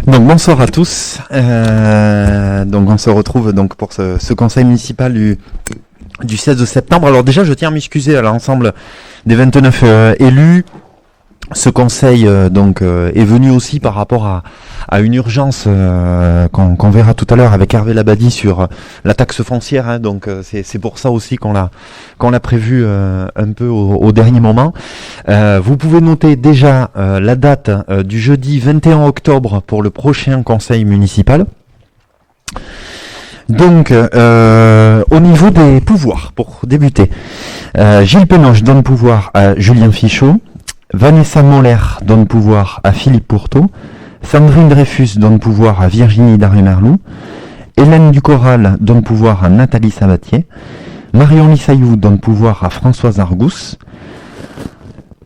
Donc bonsoir à tous. Donc on se retrouve donc pour ce conseil municipal du 16 septembre. Alors déjà, je tiens à m'excuser à l'ensemble des 29 élus. Ce conseil est venu aussi par rapport à une urgence qu'on verra tout à l'heure avec Hervé Labadie sur la taxe foncière. Hein, donc c'est pour ça aussi qu'on l'a prévu un peu au dernier moment. Vous pouvez noter déjà la date du jeudi 21 octobre pour le prochain conseil municipal. Donc, au niveau des pouvoirs, pour débuter, Gilles Pénoche donne pouvoir à Julien Fichot, Vanessa Moller donne pouvoir à Philippe Pourteau, Sandrine Dreyfus donne pouvoir à Virginie Daré-Merlou, Hélène Ducorral donne pouvoir à Nathalie Sabatier, Marion Lissayou donne pouvoir à Françoise Argous,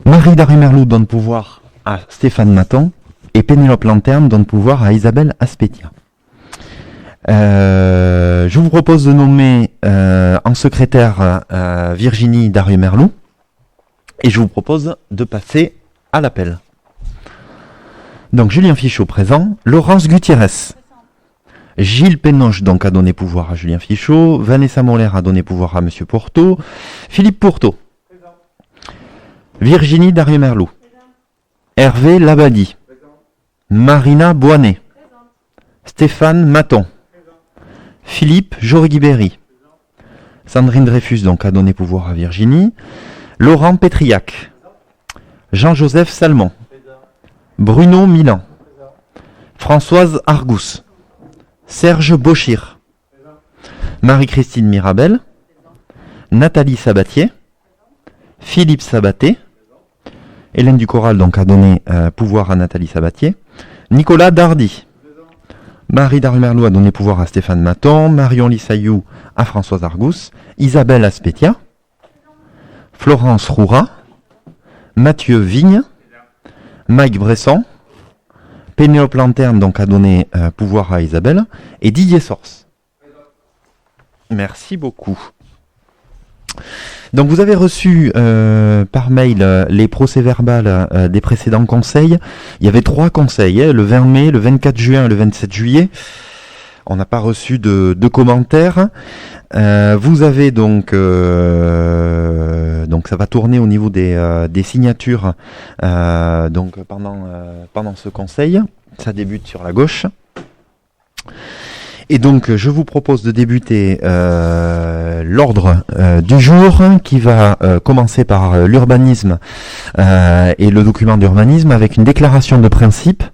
Marie Daré-Merlou donne pouvoir à Stéphane Maton, et Pénélope Lanterne donne pouvoir à Isabelle Aspetia. Je vous propose de nommer en secrétaire Virginie Daré-Merlou et je vous propose de passer à l'appel. Donc Julien Fichot présent, Laurence Gutiérrez, Gilles Pénoche donc a donné pouvoir à Julien Fichot, Vanessa Moller a donné pouvoir à Monsieur Pourteau, Philippe Pourteau, présent. Virginie Daré-Merlou, Hervé Labadie, présent. Marina Boinet, présent. Stéphane Maton, Philippe Jorigui-Berry. Sandrine Dreyfus donc a donné pouvoir à Virginie. Laurent Pétriac. Jean-Joseph Salmon. Bruno Milan. Françoise Argous. Serge Bochir. Marie-Christine Mirabel. Nathalie Sabatier. Philippe Sabaté. Hélène Ducorral donc a donné pouvoir à Nathalie Sabatier. Nicolas Dardy. Marie Daré-Merlou a donné pouvoir à Stéphane Maton, Marion Lissayou à Françoise Argous, Isabelle Aspetia, Florence Roura, Mathieu Vigne, Mike Bresson, Pénélope Lanterne donc a donné pouvoir à Isabelle, et Didier Sors. Merci beaucoup. Donc vous avez reçu par mail les procès-verbales des précédents conseils. Il y avait 3 conseils, le 20 mai, le 24 juin et le 27 juillet. On n'a pas reçu de commentaires. Vous avez donc ça va tourner au niveau des signatures donc pendant ce conseil. Ça débute sur la gauche. Et donc, je vous propose de débuter l'ordre du jour qui va commencer par l'urbanisme et le document d'urbanisme avec une déclaration de principe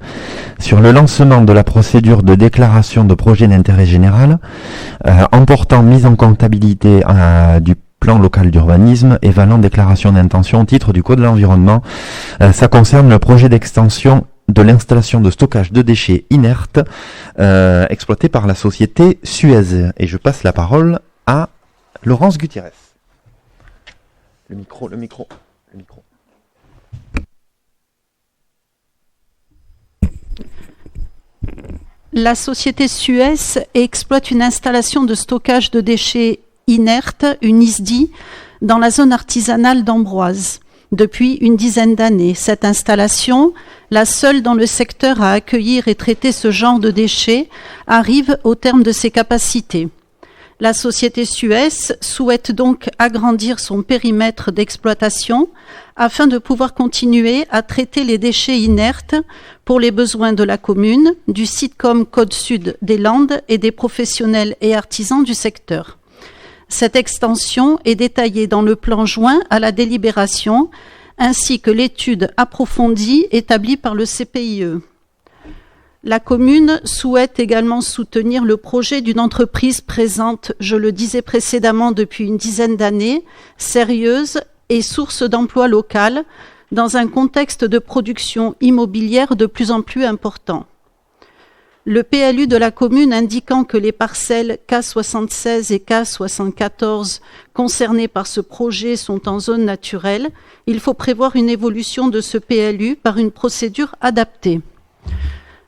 sur le lancement de la procédure de déclaration de projet d'intérêt général emportant mise en comptabilité du plan local d'urbanisme et valant déclaration d'intention au titre du Code de l'environnement. Ça concerne le projet d'extension de l'installation de stockage de déchets inertes exploitée par la société Suez. Et je passe la parole à Laurence Gutiérrez. Le micro. La société Suez exploite une installation de stockage de déchets inertes, une ISDI, dans la zone artisanale d'Ambroise. Depuis une dizaine d'années, cette installation, la seule dans le secteur à accueillir et traiter ce genre de déchets, arrive au terme de ses capacités. La société Suez souhaite donc agrandir son périmètre d'exploitation afin de pouvoir continuer à traiter les déchets inertes pour les besoins de la commune, du Sitcom Côte Sud des Landes et des professionnels et artisans du secteur. Cette extension est détaillée dans le plan joint à la délibération, ainsi que l'étude approfondie établie par le CPIE. La commune souhaite également soutenir le projet d'une entreprise présente, je le disais précédemment, depuis une dizaine d'années, sérieuse et source d'emploi local, dans un contexte de production immobilière de plus en plus important. Le PLU de la commune indiquant que les parcelles K76 et K74 concernées par ce projet sont en zone naturelle, il faut prévoir une évolution de ce PLU par une procédure adaptée.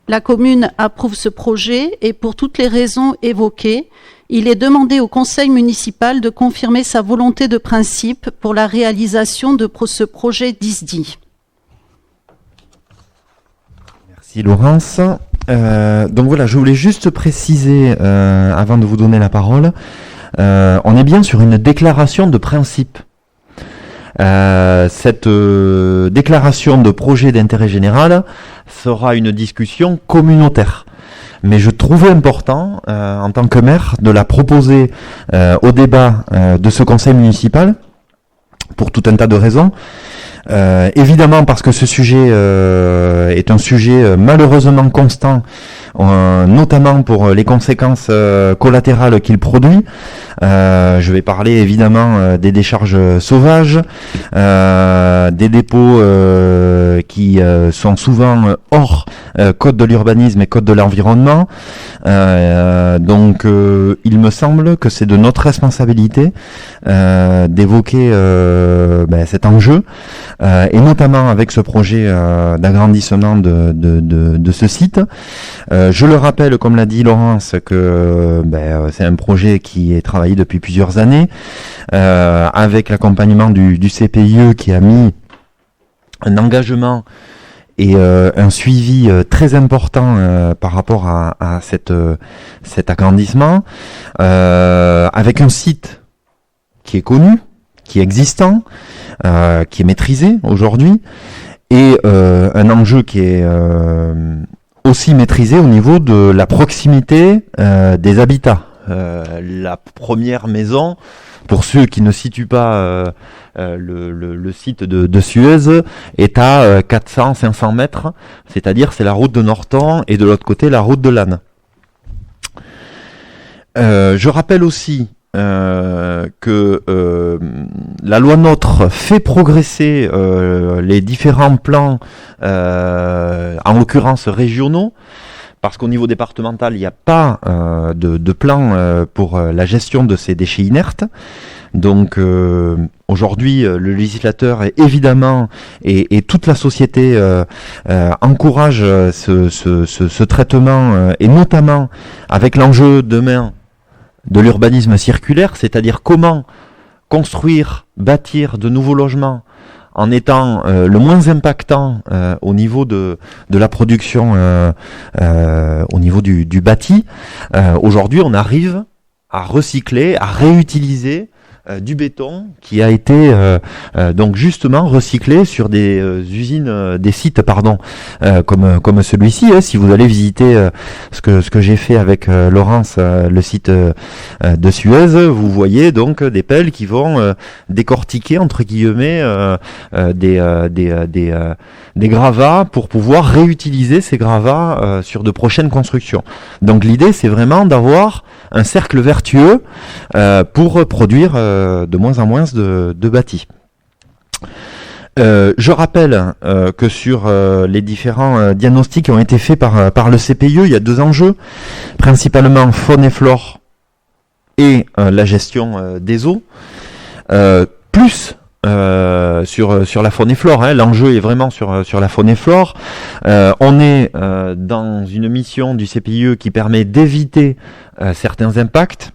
La commune approuve ce projet et pour toutes les raisons évoquées, il est demandé au conseil municipal de confirmer sa volonté de principe pour la réalisation de ce projet d'ISDI. Merci Laurence. Donc voilà, je voulais juste préciser, avant de vous donner la parole, on est bien sur une déclaration de principe. Cette déclaration de projet d'intérêt général sera une discussion communautaire. Mais je trouvais important, en tant que maire, de la proposer au débat de ce conseil municipal, pour tout un tas de raisons. Évidemment parce que ce sujet est un sujet malheureusement constant, notamment pour les conséquences collatérales qu'il produit. Je vais parler évidemment des décharges sauvages, des dépôts qui sont souvent hors code de l'urbanisme et code de l'environnement. Donc il me semble que c'est de notre responsabilité d'évoquer cet enjeu. Et notamment avec ce projet d'agrandissement de ce site. Je le rappelle, comme l'a dit Laurence, que c'est un projet qui est travaillé depuis plusieurs années, avec l'accompagnement du CPIE qui a mis un engagement et un suivi très important par rapport à cet agrandissement, avec un site qui est connu, qui est existant, qui est maîtrisé aujourd'hui, et un enjeu qui est aussi maîtrisé au niveau de la proximité des habitats. La première maison, pour ceux qui ne situent pas le site de Suez, est à 400-500 mètres, c'est-à-dire c'est la route de Norton et de l'autre côté la route de Lannes. Je rappelle aussi que la loi NOTRe fait progresser les différents plans, en l'occurrence régionaux, parce qu'au niveau départemental, il n'y a pas de plan pour la gestion de ces déchets inertes. Donc aujourd'hui, le législateur évidemment et toute la société encourage ce traitement, et notamment avec l'enjeu demain de l'urbanisme circulaire, c'est-à-dire comment construire, bâtir de nouveaux logements en étant le moins impactant au niveau de la production, au niveau du bâti. Aujourd'hui, on arrive à recycler, à réutiliser du béton qui a été donc justement recyclé sur des usines, des sites comme celui-ci. Si vous allez visiter ce que j'ai fait avec Laurence, le site de Suez, vous voyez donc des pelles qui vont décortiquer entre guillemets des gravats pour pouvoir réutiliser ces gravats sur de prochaines constructions. Donc l'idée, c'est vraiment d'avoir un cercle vertueux pour produire de moins en moins de bâtis. Je rappelle que sur les différents diagnostics qui ont été faits par le CPIE, il y a deux enjeux, principalement faune et flore et la gestion des eaux, plus sur la faune et flore. L'enjeu est vraiment sur la faune et flore. On est dans une mission du CPIE qui permet d'éviter certains impacts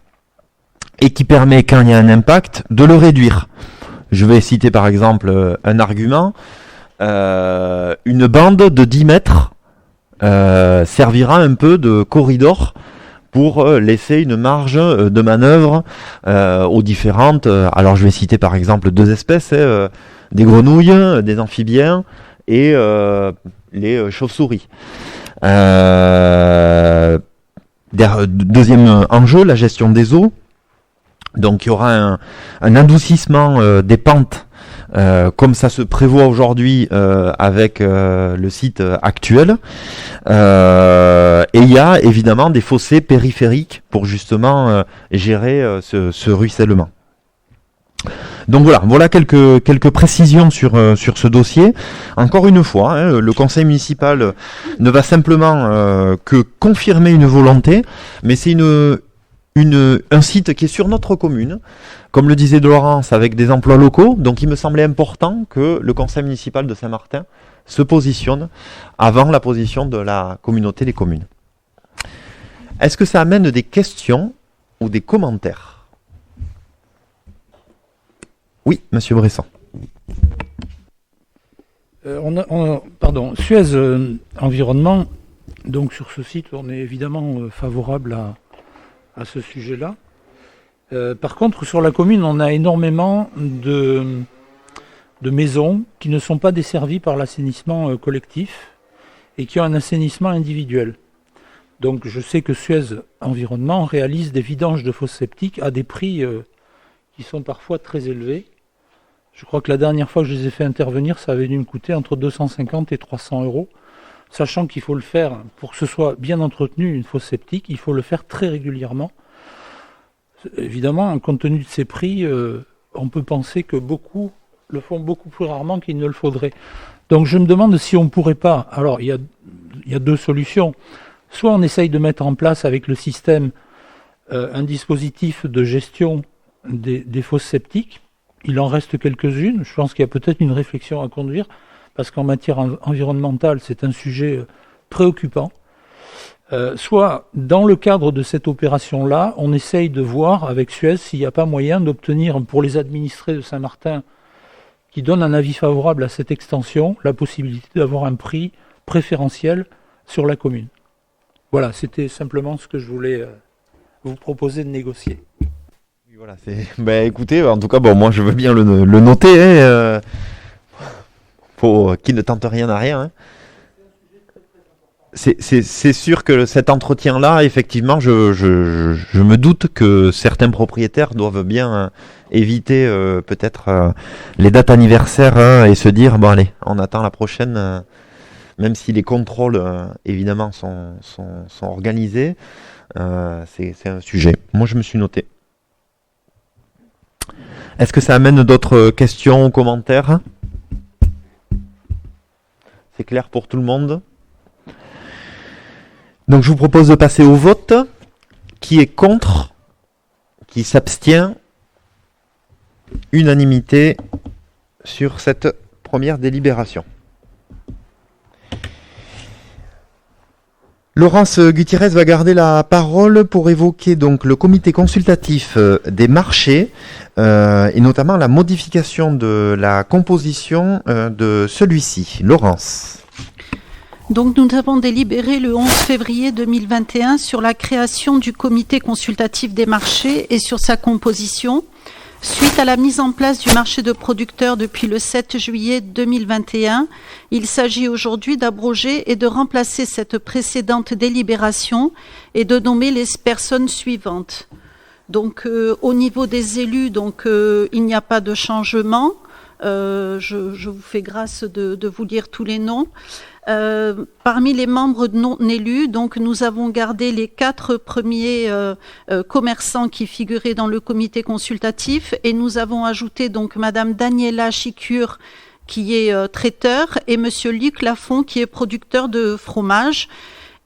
et qui permet, quand il y a un impact, de le réduire. Je vais citer par exemple un argument. Une bande de 10 mètres servira un peu de corridor pour laisser une marge de manœuvre aux différentes... alors je vais citer par exemple deux espèces, des grenouilles, des amphibiens et les chauves-souris. Deuxième enjeu, la gestion des eaux. Donc il y aura un adoucissement des pentes comme ça se prévoit aujourd'hui avec le site actuel. Et il y a évidemment des fossés périphériques pour justement gérer ce ruissellement. Donc voilà quelques précisions sur ce dossier. Encore une fois, le conseil municipal ne va simplement que confirmer une volonté, mais c'est un site qui est sur notre commune, comme le disait Laurence, avec des emplois locaux. Donc il me semblait important que le conseil municipal de Saint-Martin se positionne avant la position de la communauté des communes. Est-ce que ça amène des questions ou des commentaires ? Oui, monsieur Bresson. Suez Environnement Donc sur ce site, on est évidemment favorable à ce sujet-là. Par contre, sur la commune, on a énormément de maisons qui ne sont pas desservies par l'assainissement collectif et qui ont un assainissement individuel. Donc je sais que Suez Environnement réalise des vidanges de fosses septiques à des prix qui sont parfois très élevés. Je crois que la dernière fois que je les ai fait intervenir, ça avait dû me coûter entre 250 et 300 euros. Sachant qu'il faut le faire, pour que ce soit bien entretenu, une fosse septique, il faut le faire très régulièrement. Évidemment, compte tenu de ces prix, on peut penser que beaucoup le font beaucoup plus rarement qu'il ne le faudrait. Donc je me demande si on ne pourrait pas... Alors, il y a deux solutions. Soit on essaye de mettre en place avec le système un dispositif de gestion des fosses septiques. Il en reste quelques-unes. Je pense qu'il y a peut-être une réflexion à conduire, parce qu'en matière environnementale, c'est un sujet préoccupant. Soit, dans le cadre de cette opération-là, on essaye de voir avec Suez s'il n'y a pas moyen d'obtenir, pour les administrés de Saint-Martin, qui donnent un avis favorable à cette extension, la possibilité d'avoir un prix préférentiel sur la commune. Voilà, c'était simplement ce que je voulais vous proposer de négocier. Voilà, écoutez, en tout cas, moi je veux bien le noter. Hein, qui ne tente rien à rien. Hein. C'est sûr que cet entretien-là, effectivement, je me doute que certains propriétaires doivent bien éviter peut-être les dates anniversaires, hein, et se dire, bon allez, on attend la prochaine, même si les contrôles, évidemment, sont organisés. C'est un sujet. Moi, je me suis noté. Est-ce que ça amène d'autres questions ou commentaires ? C'est clair pour tout le monde ? Donc je vous propose de passer au vote. Qui est contre ? Qui s'abstient ? Unanimité sur cette première délibération. Laurence Gutiérrez va garder la parole pour évoquer donc le comité consultatif des marchés et notamment la modification de la composition de celui-ci. Laurence. Donc nous avons délibéré le 11 février 2021 sur la création du comité consultatif des marchés et sur sa composition. Suite à la mise en place du marché de producteurs depuis le 7 juillet 2021, il s'agit aujourd'hui d'abroger et de remplacer cette précédente délibération et de nommer les personnes suivantes. Donc au niveau des élus, il n'y a pas de changement. Je vous fais grâce de vous lire tous les noms. Parmi les membres non élus, donc nous avons gardé les 4 premiers commerçants qui figuraient dans le comité consultatif et nous avons ajouté donc Madame Daniela Chicure qui est traiteur et Monsieur Luc Lafont qui est producteur de fromage.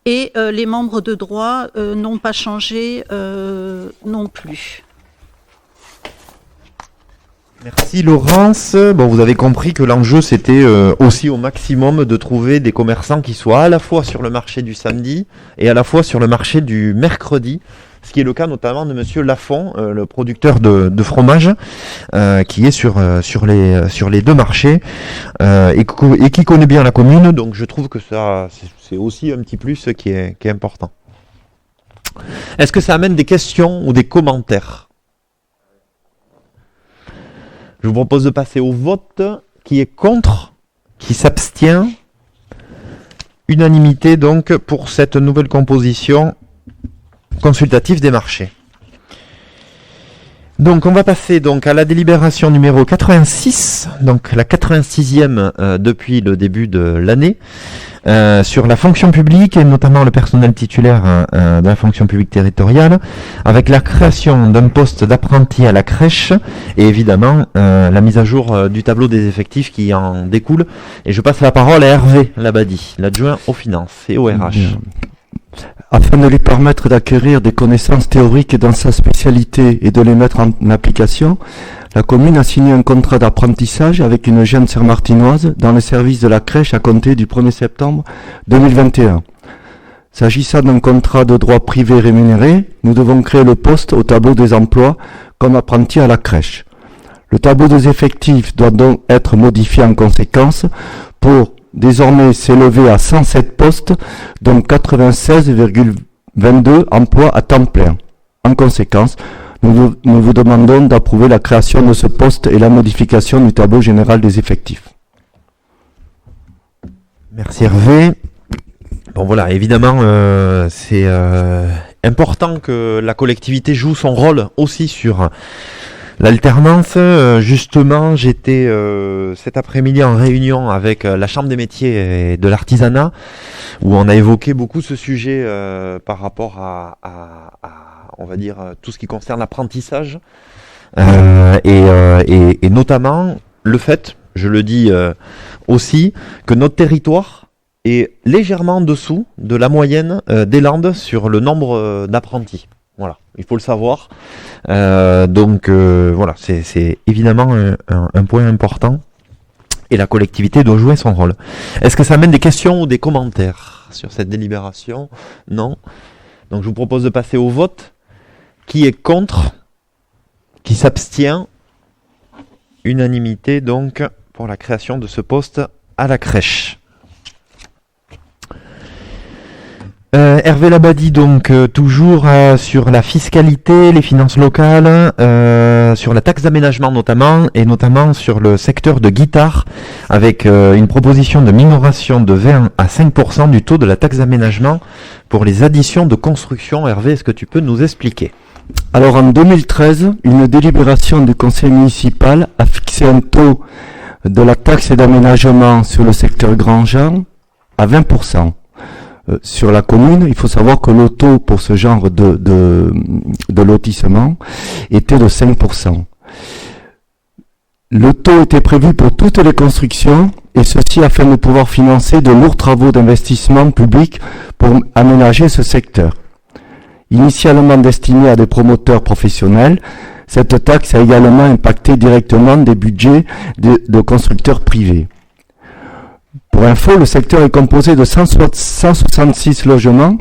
Et les membres de droit n'ont pas changé non plus. Merci Laurence. Bon, vous avez compris que l'enjeu c'était aussi au maximum de trouver des commerçants qui soient à la fois sur le marché du samedi et à la fois sur le marché du mercredi, ce qui est le cas notamment de Monsieur Lafont, le producteur de fromage, qui est sur les deux marchés et qui connaît bien la commune. Donc je trouve que ça c'est aussi un petit plus qui est important. Est-ce que ça amène des questions ou des commentaires ? Je vous propose de passer au vote. Qui est contre ? Qui s'abstient ? Unanimité donc pour cette nouvelle composition consultative des marchés. Donc on va passer donc à la délibération numéro 86, donc la 86e depuis le début de l'année, sur la fonction publique et notamment le personnel titulaire de la fonction publique territoriale, avec la création d'un poste d'apprenti à la crèche et évidemment la mise à jour du tableau des effectifs qui en découle. Et je passe la parole à Hervé Labadie, l'adjoint aux finances et au RH. Afin de lui permettre d'acquérir des connaissances théoriques dans sa spécialité et de les mettre en application, la commune a signé un contrat d'apprentissage avec une jeune serre-martinoise dans le service de la crèche à compter du 1er septembre 2021. S'agissant d'un contrat de droit privé rémunéré, nous devons créer le poste au tableau des emplois comme apprenti à la crèche. Le tableau des effectifs doit donc être modifié en conséquence pour désormais s'élever à 107 postes, dont 96,22 emplois à temps plein. En conséquence, nous vous demandons d'approuver la création de ce poste et la modification du tableau général des effectifs. Merci Hervé. Bon voilà, évidemment, c'est important que la collectivité joue son rôle aussi sur l'alternance. Justement, j'étais cet après-midi en réunion avec la Chambre des métiers et de l'artisanat, où on a évoqué beaucoup ce sujet par rapport à on va dire, tout ce qui concerne l'apprentissage, et notamment le fait, je le dis aussi, que notre territoire est légèrement en dessous de la moyenne des Landes sur le nombre d'apprentis. Voilà, il faut le savoir. Donc voilà, c'est évidemment un point important et la collectivité doit jouer son rôle. Est-ce que ça amène des questions ou des commentaires sur cette délibération? Non. Donc je vous propose de passer au vote. Qui est contre? Qui s'abstient? Unanimité donc pour la création de ce poste à la crèche. Hervé Labadie, donc toujours sur la fiscalité, les finances locales, sur la taxe d'aménagement notamment, et notamment sur le secteur de guitare, avec une proposition de minoration de 20 à 5% du taux de la taxe d'aménagement pour les additions de construction. Hervé, est-ce que tu peux nous expliquer? Alors en 2013, une délibération du conseil municipal a fixé un taux de la taxe d'aménagement sur le secteur Grand Jean à 20%. Sur la commune, il faut savoir que le taux pour ce genre de lotissement était de 5%. Le taux était prévu pour toutes les constructions, et ceci afin de pouvoir financer de lourds travaux d'investissement public pour aménager ce secteur. Initialement destinée à des promoteurs professionnels, cette taxe a également impacté directement des budgets de constructeurs privés. Pour info, le secteur est composé de 166 logements,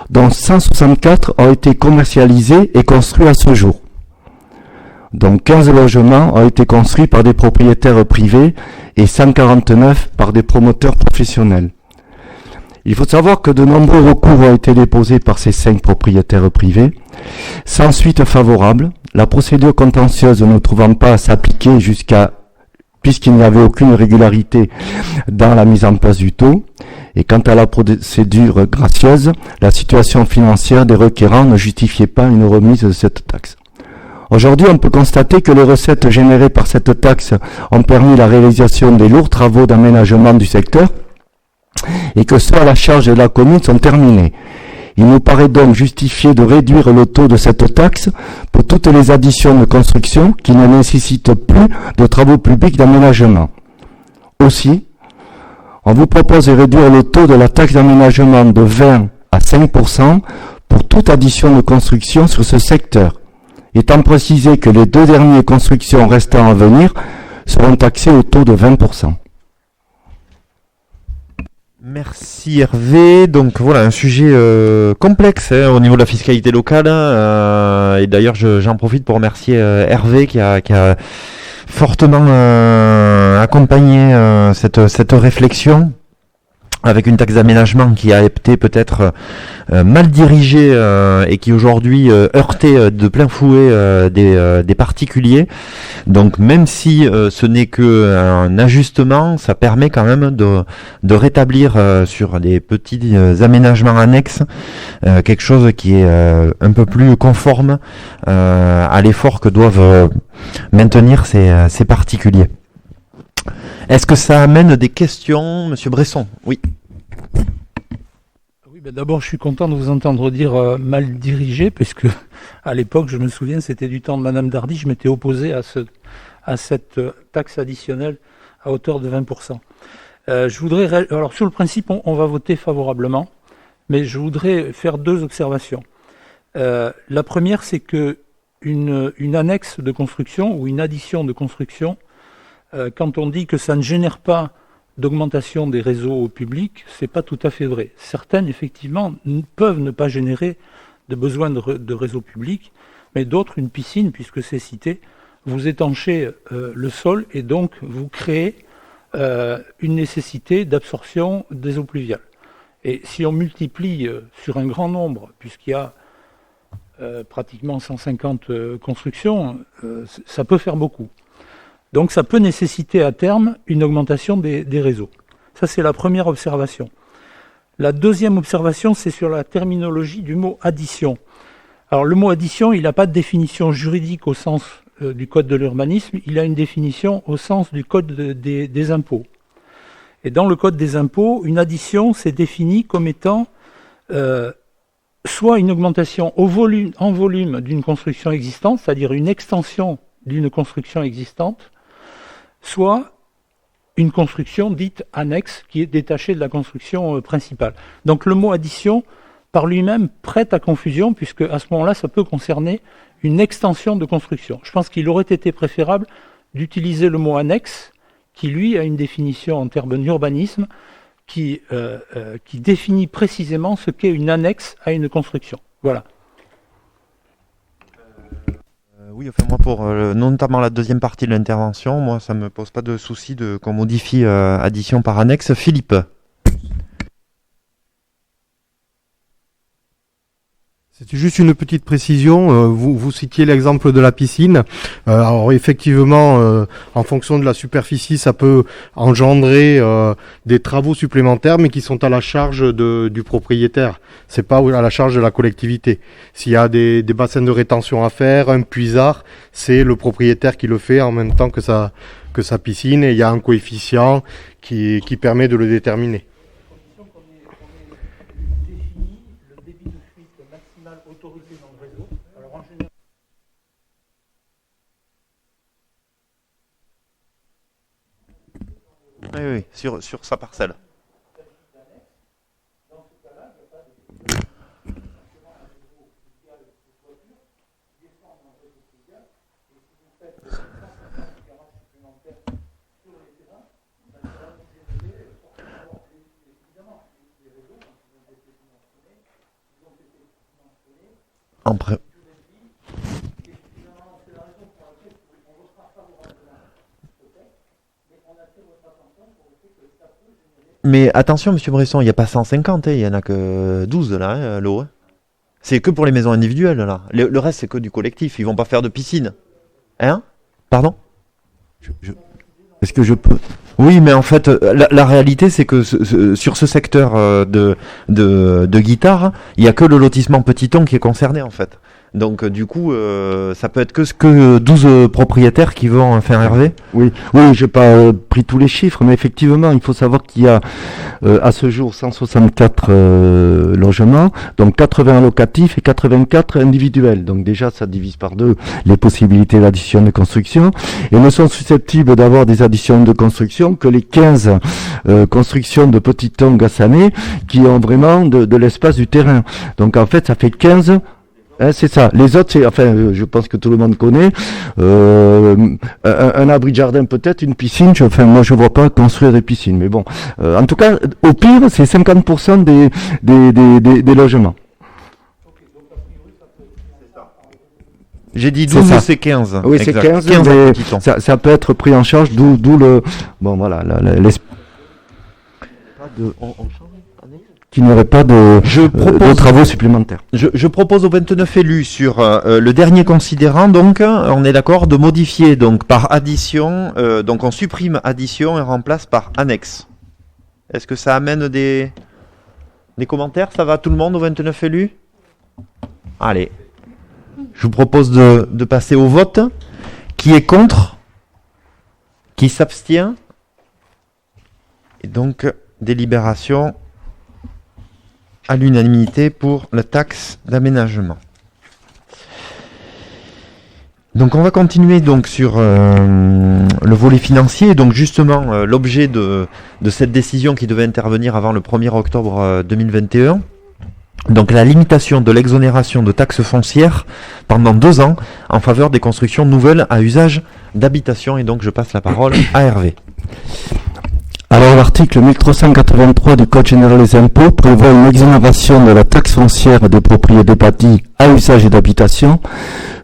dont 164 ont été commercialisés et construits à ce jour. Donc 15 logements ont été construits par des propriétaires privés et 149 par des promoteurs professionnels. Il faut savoir que de nombreux recours ont été déposés par ces 5 propriétaires privés. Sans suite favorable, la procédure contentieuse ne trouvant pas à s'appliquer puisqu'il n'y avait aucune régularité dans la mise en place du taux, et quant à la procédure gracieuse, la situation financière des requérants ne justifiait pas une remise de cette taxe. Aujourd'hui, on peut constater que les recettes générées par cette taxe ont permis la réalisation des lourds travaux d'aménagement du secteur, et que ceux à la charge de la commune sont terminés. Il nous paraît donc justifié de réduire le taux de cette taxe pour toutes les additions de construction qui ne nécessitent plus de travaux publics d'aménagement. Aussi, on vous propose de réduire le taux de la taxe d'aménagement de 20 à 5% pour toute addition de construction sur ce secteur, étant précisé que les 2 dernières constructions restant à venir seront taxées au taux de 20%. Merci Hervé. Donc voilà, un sujet complexe au niveau de la fiscalité locale. Et d'ailleurs, j'en profite pour remercier Hervé qui a fortement accompagné cette réflexion, avec une taxe d'aménagement qui a été peut-être mal dirigée et qui aujourd'hui heurtait de plein fouet des particuliers. Donc même si ce n'est qu'un ajustement, ça permet quand même de rétablir sur des petits aménagements annexes quelque chose qui est un peu plus conforme à l'effort que doivent maintenir ces particuliers. Est-ce que ça amène des questions, Monsieur Bresson? Oui. Oui, ben d'abord, je suis content de vous entendre dire mal dirigé, puisque à l'époque, je me souviens, c'était du temps de Madame Dardy, je m'étais opposé à cette taxe additionnelle à hauteur de 20%. Alors sur le principe, on va voter favorablement, mais je voudrais faire 2 observations. La première, c'est que une annexe de construction ou une addition de construction, quand on dit que ça ne génère pas d'augmentation des réseaux publics, c'est pas tout à fait vrai. Certaines, effectivement, peuvent ne pas générer de besoin de réseaux publics, mais d'autres, une piscine, puisque c'est cité, vous étanchez le sol et donc vous créez une nécessité d'absorption des eaux pluviales. Et si on multiplie sur un grand nombre, puisqu'il y a pratiquement 150 constructions, ça peut faire beaucoup. Donc ça peut nécessiter à terme une augmentation des réseaux. Ça, c'est la première observation. La deuxième observation, c'est sur la terminologie du mot addition. Alors le mot addition, il n'a pas de définition juridique au sens du code de l'urbanisme, il a une définition au sens du code des impôts. Et dans le code des impôts, une addition, c'est défini comme étant soit une augmentation en volume d'une construction existante, c'est-à-dire une extension d'une construction existante, soit une construction dite annexe qui est détachée de la construction principale. Donc le mot addition, par lui-même, prête à confusion, puisque à ce moment-là, ça peut concerner une extension de construction. Je pense qu'il aurait été préférable d'utiliser le mot annexe, qui lui a une définition en termes d'urbanisme, qui définit précisément ce qu'est une annexe à une construction. Voilà. Oui, enfin moi pour notamment la deuxième partie de l'intervention, moi ça me pose pas de souci qu'on modifie addition par annexe. Philippe. C'était juste une petite précision. Vous citiez l'exemple de la piscine. Alors effectivement, en fonction de la superficie, ça peut engendrer des travaux supplémentaires, mais qui sont à la charge du propriétaire. C'est pas à la charge de la collectivité. S'il y a des bassins de rétention à faire, un puisard, c'est le propriétaire qui le fait en même temps que sa piscine, et il y a un coefficient qui permet de le déterminer. Oui, sur sa parcelle. Mais attention, monsieur Bresson, il n'y a pas 150, il n'y en a que 12 là, l'eau. Hein. C'est que pour les maisons individuelles, là. Le reste, c'est que du collectif. Ils vont pas faire de piscine. Hein? Pardon? Est-ce que je peux... Oui, mais en fait, la réalité, c'est que sur ce secteur de guitare, il n'y a que le lotissement Petiton qui est concerné, en fait. Donc, du coup, ça peut être que 12 propriétaires qui vont faire Hervé. Oui, j'ai pas pris tous les chiffres, mais effectivement, il faut savoir qu'il y a à ce jour 164 logements, donc 80 locatifs et 84 individuels. Donc déjà, ça divise par deux les possibilités d'addition de construction, et ne sont susceptibles d'avoir des additions de construction que les 15 constructions de Petiton Gassanet qui ont vraiment de l'espace du terrain. Donc en fait, ça fait 15. C'est ça. Les autres, je pense que tout le monde connaît. Un abri de jardin peut-être, une piscine. Moi, je vois pas construire des piscines. Mais bon, en tout cas, au pire, c'est 50% des logements. J'ai dit 12 ou c'est 15. Oui, exact. c'est 15, 15 mais ça peut être pris en charge, d'où le... Bon, voilà, qu'il n'y aurait pas de travaux supplémentaires. Je propose aux 29 élus sur le dernier considérant, donc, on est d'accord, de modifier donc par addition, donc on supprime addition et remplace par annexe. Est-ce que ça amène des commentaires? Ça va tout le monde aux 29 élus? Allez. Je vous propose de passer au vote. Qui est contre? Qui s'abstient? Et donc, délibération à l'unanimité pour la taxe d'aménagement. Donc on va continuer donc sur le volet financier. Donc justement l'objet de cette décision qui devait intervenir avant le 1er octobre 2021. Donc la limitation de l'exonération de taxes foncières pendant 2 ans en faveur des constructions nouvelles à usage d'habitation. Et donc je passe la parole à Hervé. Alors l'article 1383 du Code général des impôts prévoit une exonération de la taxe foncière des propriétés bâties à usage d'habitation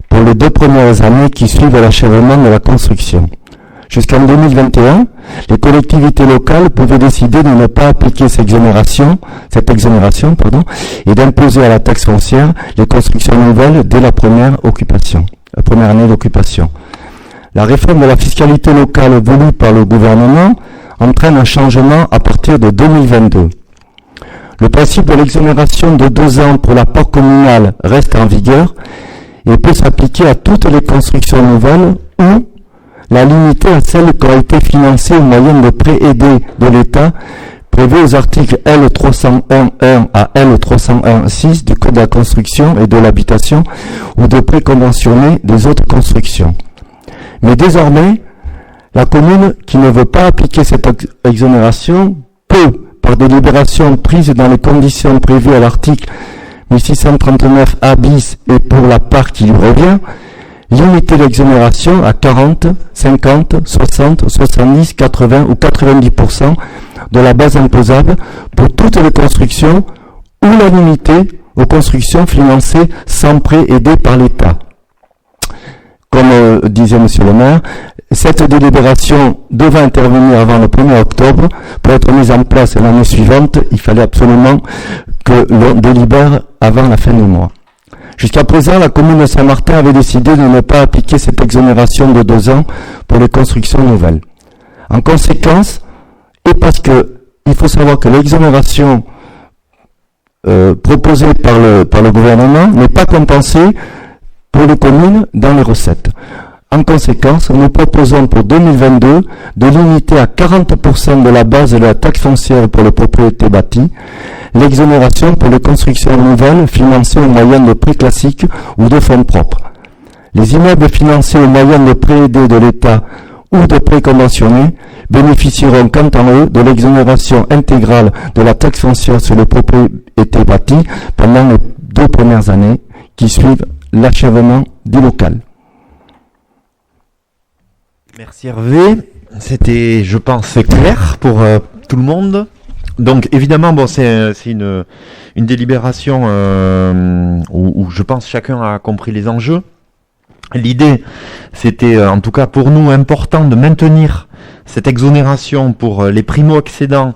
pour les 2 premières années qui suivent l'achèvement de la construction. Jusqu'en 2021, les collectivités locales pouvaient décider de ne pas appliquer cette exonération, et d'imposer à la taxe foncière les constructions nouvelles dès la première année d'occupation. La réforme de la fiscalité locale voulue par le gouvernement entraîne un changement à partir de 2022. Le principe de l'exonération de 2 ans pour l'apport communal reste en vigueur et peut s'appliquer à toutes les constructions nouvelles ou la limiter à celles qui ont été financées au moyen de prêts aidés de l'État prévus aux articles L301.1 à L301.6 du Code de la construction et de l'habitation ou de prêts conventionnés des autres constructions. Mais désormais, la commune qui ne veut pas appliquer cette exonération peut, par délibération prise dans les conditions prévues à l'article 1639 A bis et pour la part qui lui revient, limiter l'exonération à 40, 50, 60, 70, 80 ou 90% de la base imposable pour toutes les constructions ou la limiter aux constructions financées sans prêt aidé par l'État. Comme disait M. le maire, cette délibération devait intervenir avant le 1er octobre. Pour être mise en place l'année suivante, il fallait absolument que l'on délibère avant la fin du mois. Jusqu'à présent, la commune de Saint-Martin avait décidé de ne pas appliquer cette exonération de 2 ans pour les constructions nouvelles. En conséquence, et parce que il faut savoir que l'exonération proposée par le gouvernement n'est pas compensée pour les communes dans les recettes. En conséquence, nous proposons pour 2022 de limiter à 40% de la base de la taxe foncière pour les propriétés bâties l'exonération pour les constructions nouvelles financées au moyen de prêts classiques ou de fonds propres. Les immeubles financés au moyen de prêts aidés de l'État ou de prêts conventionnés bénéficieront quant à eux de l'exonération intégrale de la taxe foncière sur les propriétés bâties pendant les 2 premières années qui suivent l'achèvement du local. Merci Hervé. C'était, je pense, clair pour tout le monde. Donc évidemment, bon, c'est une délibération où je pense chacun a compris les enjeux. L'idée, c'était en tout cas pour nous important de maintenir cette exonération pour les primo-accédants,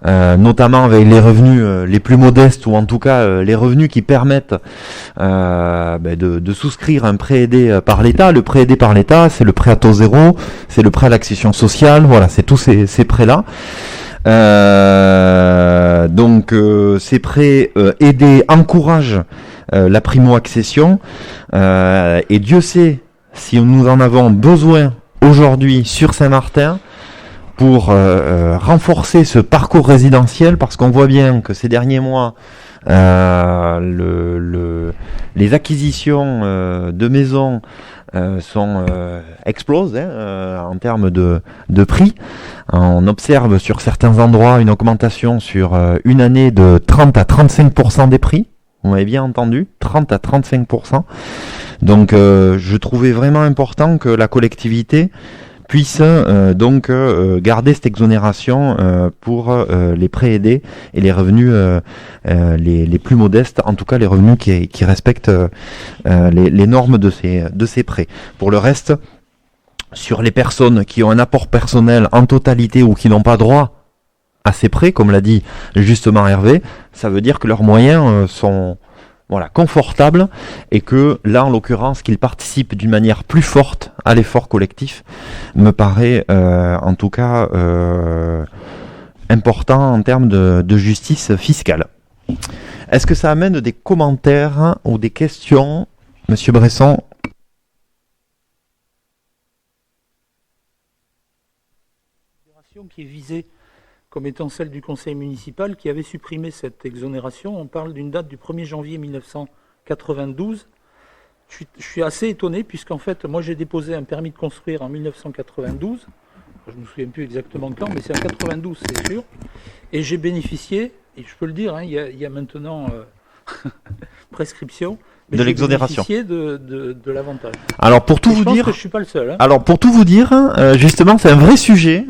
notamment avec les revenus les plus modestes ou en tout cas les revenus qui permettent de souscrire un prêt aidé par l'État. Le prêt aidé par l'État, c'est le prêt à taux zéro, c'est le prêt à l'accession sociale, voilà, c'est tous ces prêts-là. Donc ces prêts aidés encouragent la primo-accession et Dieu sait si nous en avons besoin aujourd'hui sur Saint-Martin pour renforcer ce parcours résidentiel, parce qu'on voit bien que ces derniers mois les acquisitions de maisons explosent en termes de prix. On observe sur certains endroits une augmentation sur une année de 30 à 35% des prix. Vous m'avez bien entendu, 30 à 35%. Donc je trouvais vraiment important que la collectivité puisse garder cette exonération pour les prêts aidés et les revenus les plus modestes, en tout cas les revenus qui respectent les normes de ces prêts. Pour le reste, sur les personnes qui ont un apport personnel en totalité ou qui n'ont pas droit à ces prêts, comme l'a dit justement Hervé, ça veut dire que leurs moyens sont confortables et que là, en l'occurrence, qu'ils participent d'une manière plus forte à l'effort collectif me paraît en tout cas important en termes de justice fiscale. Est-ce que ça amène des commentaires ou des questions, Monsieur Bresson? Qui est visée comme étant celle du conseil municipal qui avait supprimé cette exonération. On parle d'une date du 1er janvier 1992. Je suis assez étonné puisqu'en fait, moi j'ai déposé un permis de construire en 1992. Je ne me souviens plus exactement quand, mais c'est en 92, c'est sûr. Et j'ai bénéficié, et je peux le dire, il y a maintenant prescription, mais de l'exonération. J'ai bénéficié de l'avantage. Alors pour tout vous dire, que je suis pas le seul. Alors pour tout vous dire, justement, c'est un vrai sujet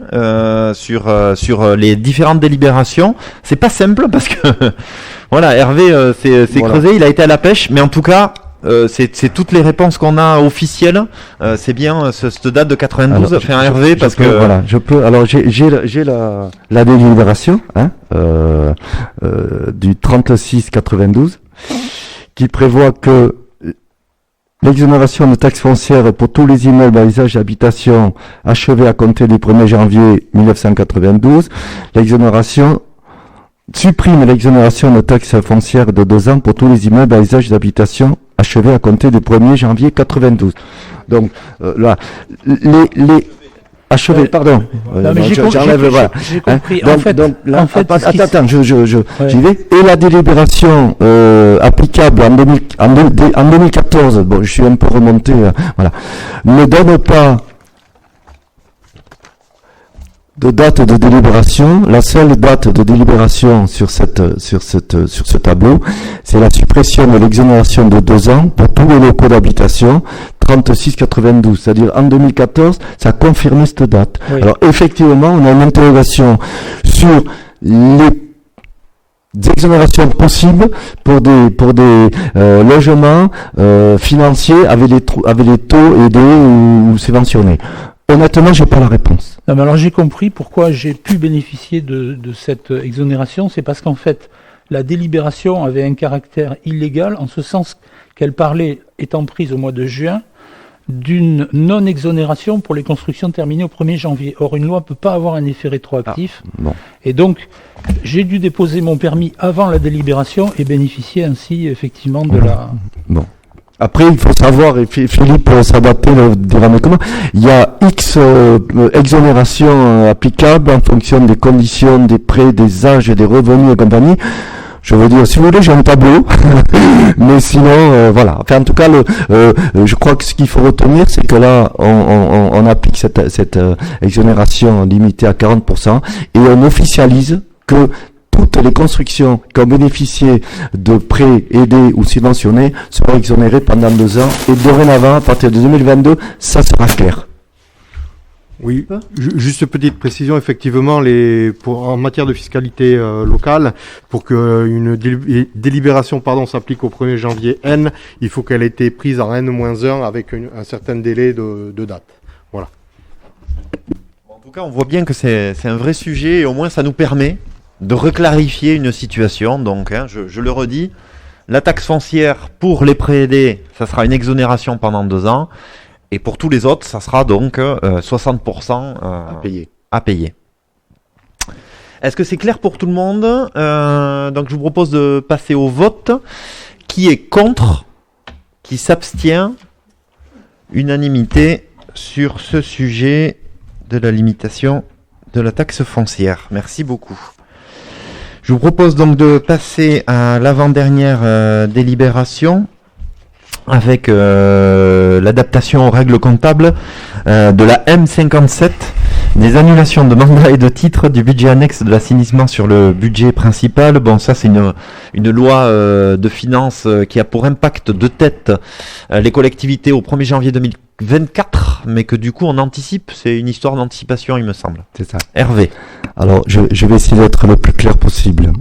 sur les différentes délibérations. C'est pas simple parce que voilà, Hervé s'est creusé, il a été à la pêche, mais en tout cas, c'est toutes les réponses qu'on a officielles. C'est bien cette date de 92. Alors, Fait un Hervé parce que voilà, je peux. Alors j'ai la délibération du 36-92 qui prévoit que l'exonération de taxes foncières pour tous les immeubles à usage d'habitation achevés à compter du 1er janvier 1992, supprime l'exonération de taxes foncières de 2 ans pour tous les immeubles à usage d'habitation achevés à compter du 1er janvier 92. Donc là, les achevés, pardon. Non, mais J'enlève, voilà. J'ai compris. Donc, attends, j'y vais. Et la délibération applicable en 2014, bon, je suis un peu remonté, voilà, ne donne pas de date de délibération. La seule date de délibération sur ce tableau, c'est la suppression de l'exonération de 2 ans pour tous les locaux d'habitation 36-92. C'est-à-dire en 2014, ça confirme cette date. Oui. Alors effectivement, on a une interrogation sur les exonérations possibles pour des logements financiers avec les taux aidés ou subventionnés. Honnêtement, j'ai pas la réponse. Non, mais alors j'ai compris pourquoi j'ai pu bénéficier de cette exonération. C'est parce qu'en fait, la délibération avait un caractère illégal, en ce sens qu'elle parlait, étant prise au mois de juin, d'une non-exonération pour les constructions terminées au 1er janvier. Or, une loi ne peut pas avoir un effet rétroactif. Bon. Et donc, j'ai dû déposer mon permis avant la délibération et bénéficier ainsi, effectivement, de la... Bon. Après, il faut savoir, et Philippe s'adapter le dira mais comment, il y a X exonérations applicables en fonction des conditions, des prêts, des âges, des revenus et compagnie. Je veux dire, si vous voulez, j'ai un tableau, mais sinon, voilà. Enfin, en tout cas, je crois que ce qu'il faut retenir, c'est que là, on applique cette exonération limitée à 40% et on officialise que toutes les constructions qui ont bénéficié de prêts aidés ou subventionnés seront exonérées pendant 2 ans. Et dorénavant, à partir de 2022, ça sera clair. Oui, juste petite précision, effectivement, en matière de fiscalité locale, pour qu'une délibération s'applique au 1er janvier N, il faut qu'elle ait été prise en N-1 avec un certain délai de date. Voilà. En tout cas, on voit bien que c'est un vrai sujet et au moins ça nous permet de reclarifier une situation. Donc, je le redis, la taxe foncière pour les prêts aidés, ça sera une exonération pendant 2 ans. Et pour tous les autres, ça sera donc 60% à payer. Est-ce que c'est clair pour tout le monde? Donc je vous propose de passer au vote. Qui est contre? Qui s'abstient? Unanimité sur ce sujet de la limitation de la taxe foncière. Merci beaucoup. Je vous propose donc de passer à l'avant-dernière délibération avec l'adaptation aux règles comptables de la M57, des annulations de mandats et de titres du budget annexe de l'assainissement sur le budget principal. Bon, ça c'est une loi de finances qui a pour impact de tête les collectivités au 1er janvier 2024, mais que du coup on anticipe, c'est une histoire d'anticipation il me semble. C'est ça. Hervé. Alors, je vais essayer d'être le plus clair possible.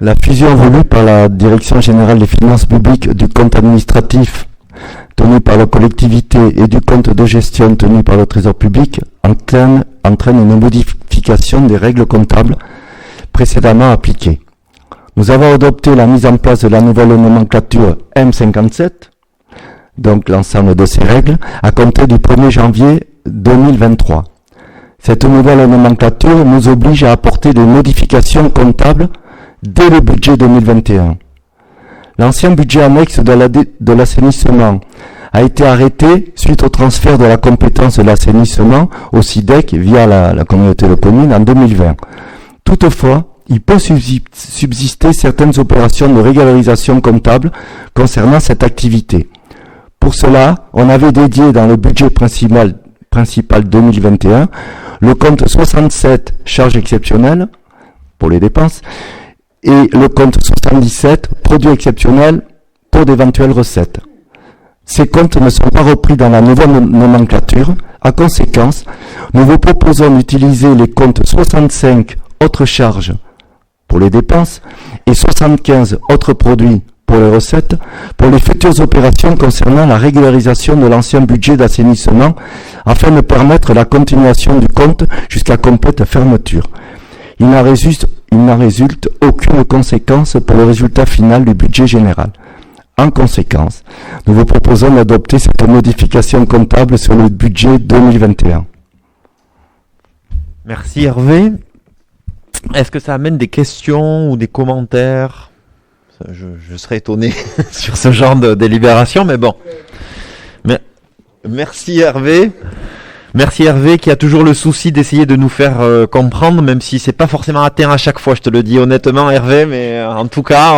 La fusion voulue par la Direction générale des finances publiques du compte administratif tenu par la collectivité et du compte de gestion tenu par le Trésor public entraîne une modification des règles comptables précédemment appliquées. Nous avons adopté la mise en place de la nouvelle nomenclature M57, donc l'ensemble de ces règles, à compter du 1er janvier 2023. Cette nouvelle nomenclature nous oblige à apporter des modifications comptables dès le budget 2021. L'ancien budget annexe de l'assainissement a été arrêté suite au transfert de la compétence de l'assainissement au SIDEC via la communauté de communes en 2020. Toutefois, il peut subsister certaines opérations de régularisation comptable concernant cette activité. Pour cela, on avait dédié dans le budget principal 2021 le compte 67 charges exceptionnelles pour les dépenses et le compte 77, produits exceptionnels pour d'éventuelles recettes. Ces comptes ne sont pas repris dans la nouvelle nomenclature. À conséquence, nous vous proposons d'utiliser les comptes 65, autres charges pour les dépenses, et 75, autres produits pour les recettes, pour les futures opérations concernant la régularisation de l'ancien budget d'assainissement afin de permettre la continuation du compte jusqu'à complète fermeture. Il n'en résulte aucune conséquence pour le résultat final du budget général. En conséquence, nous vous proposons d'adopter cette modification comptable sur le budget 2021. Merci Hervé. Est-ce que ça amène des questions ou des commentaires ? Je serais étonné sur ce genre de délibération, mais bon. Mais, merci Hervé. Merci Hervé qui a toujours le souci d'essayer de nous faire comprendre, même si c'est pas forcément atteint à chaque fois, je te le dis honnêtement Hervé, mais en tout cas